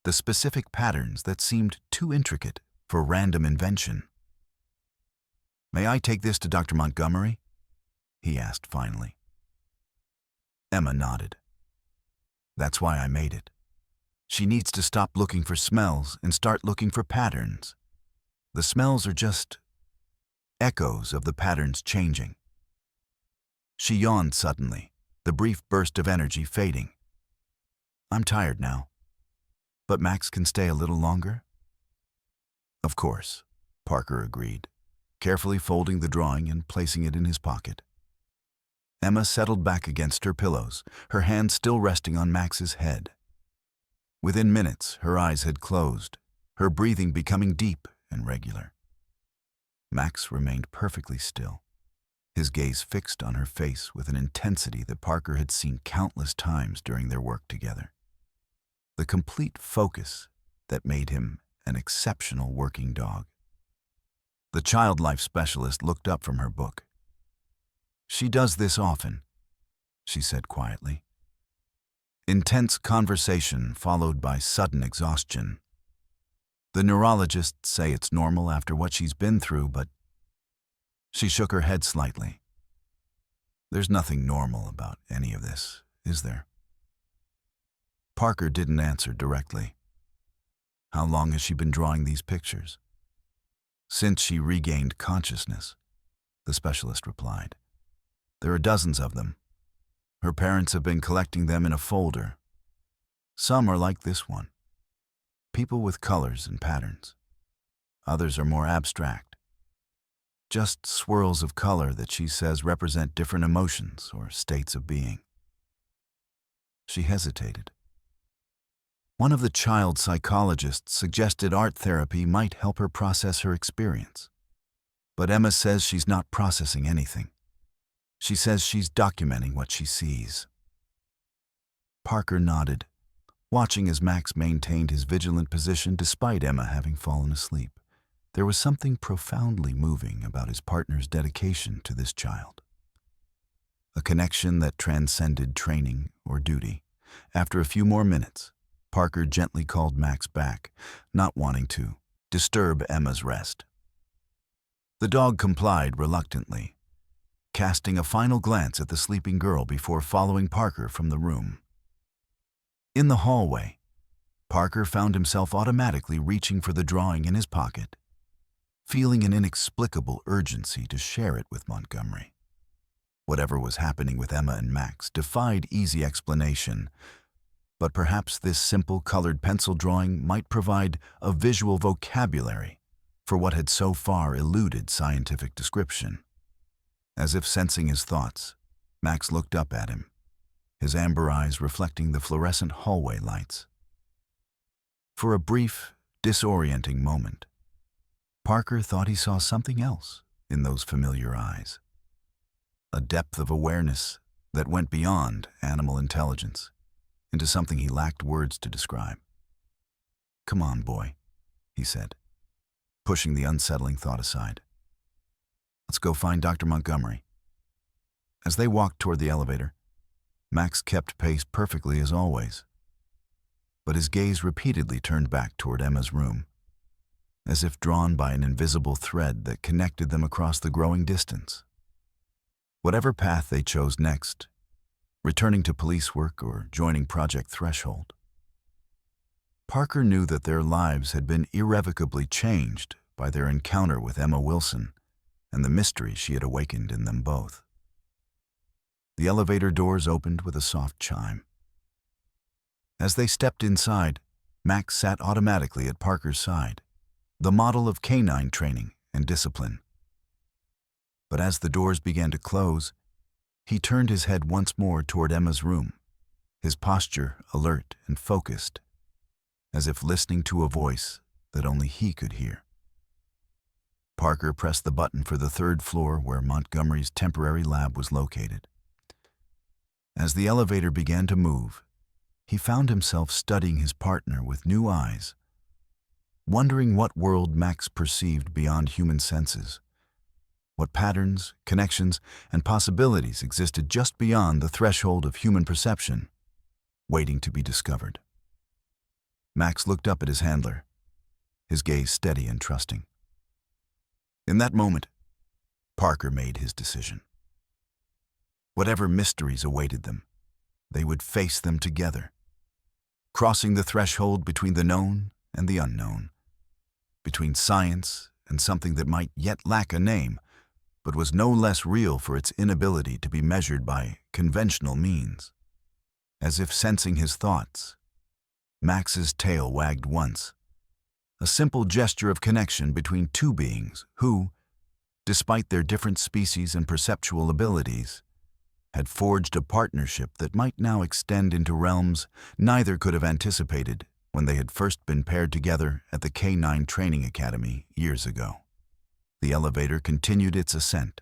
the specific patterns that seemed too intricate for random invention. "May I take this to Dr. Montgomery?" he asked finally. Emma nodded. "That's why I made it. She needs to stop looking for smells and start looking for patterns. The smells are just echoes of the patterns changing." She yawned suddenly, the brief burst of energy fading. "I'm tired now. But Max can stay a little longer?" "Of course," Parker agreed, carefully folding the drawing and placing it in his pocket. Emma settled back against her pillows, her hand still resting on Max's head. Within minutes, her eyes had closed, her breathing becoming deep and regular. Max remained perfectly still, his gaze fixed on her face with an intensity that Parker had seen countless times during their work together. The complete focus that made him an exceptional working dog. The child life specialist looked up from her book. "She does this often," she said quietly. Intense conversation followed by sudden exhaustion. The neurologists say it's normal after what she's been through, but she shook her head slightly. "There's nothing normal about any of this, is there?" Parker didn't answer directly. "How long has she been drawing these pictures?" "Since she regained consciousness," the specialist replied. "There are dozens of them. Her parents have been collecting them in a folder. Some are like this one, people with colors and patterns. Others are more abstract, just swirls of color that she says represent different emotions or states of being." She hesitated. One of the child psychologists suggested art therapy might help her process her experience. But Emma says she's not processing anything. She says she's documenting what she sees. Parker nodded, watching as Max maintained his vigilant position despite Emma having fallen asleep. There was something profoundly moving about his partner's dedication to this child. A connection that transcended training or duty. After a few more minutes, Parker gently called Max back, not wanting to disturb Emma's rest. The dog complied reluctantly. casting a final glance at the sleeping girl before following Parker from the room. In the hallway, Parker found himself automatically reaching for the drawing in his pocket, feeling an inexplicable urgency to share it with Montgomery. Whatever was happening with Emma and Max defied easy explanation, but perhaps this simple colored pencil drawing might provide a visual vocabulary for what had so far eluded scientific description. As if sensing his thoughts, Max looked up at him, his amber eyes reflecting the fluorescent hallway lights. For a brief, disorienting moment, Parker thought he saw something else in those familiar eyes. A depth of awareness that went beyond animal intelligence into something he lacked words to describe. "Come on, boy," he said, pushing the unsettling thought aside. "Let's go find Dr. Montgomery." As they walked toward the elevator, Max kept pace perfectly as always, but his gaze repeatedly turned back toward Emma's room, as if drawn by an invisible thread that connected them across the growing distance. Whatever path they chose next, returning to police work or joining Project Threshold, Parker knew that their lives had been irrevocably changed by their encounter with Emma Wilson and the mystery she had awakened in them both. The elevator doors opened with a soft chime. As they stepped inside, Max sat automatically at Parker's side, the model of canine training and discipline. But as the doors began to close, he turned his head once more toward Emma's room, his posture alert and focused, as if listening to a voice that only he could hear. Parker pressed the button for the third floor where Montgomery's temporary lab was located. As the elevator began to move, he found himself studying his partner with new eyes, wondering what world Max perceived beyond human senses, what patterns, connections, and possibilities existed just beyond the threshold of human perception, waiting to be discovered. Max looked up at his handler, his gaze steady and trusting. In that moment, Parker made his decision. Whatever mysteries awaited them, they would face them together, crossing the threshold between the known and the unknown, between science and something that might yet lack a name, but was no less real for its inability to be measured by conventional means. As if sensing his thoughts, Max's tail wagged once, a simple gesture of connection between two beings who, despite their different species and perceptual abilities, had forged a partnership that might now extend into realms neither could have anticipated when they had first been paired together at the K9 Training Academy years ago. The elevator continued its ascent,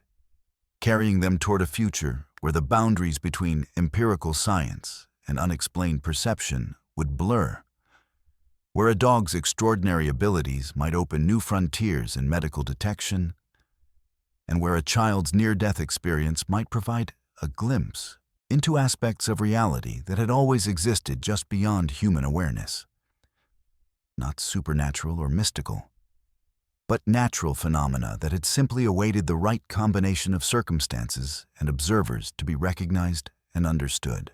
carrying them toward a future where the boundaries between empirical science and unexplained perception would blur, where a dog's extraordinary abilities might open new frontiers in medical detection, and where a child's near-death experience might provide a glimpse into aspects of reality that had always existed just beyond human awareness. Not supernatural or mystical, but natural phenomena that had simply awaited the right combination of circumstances and observers to be recognized and understood.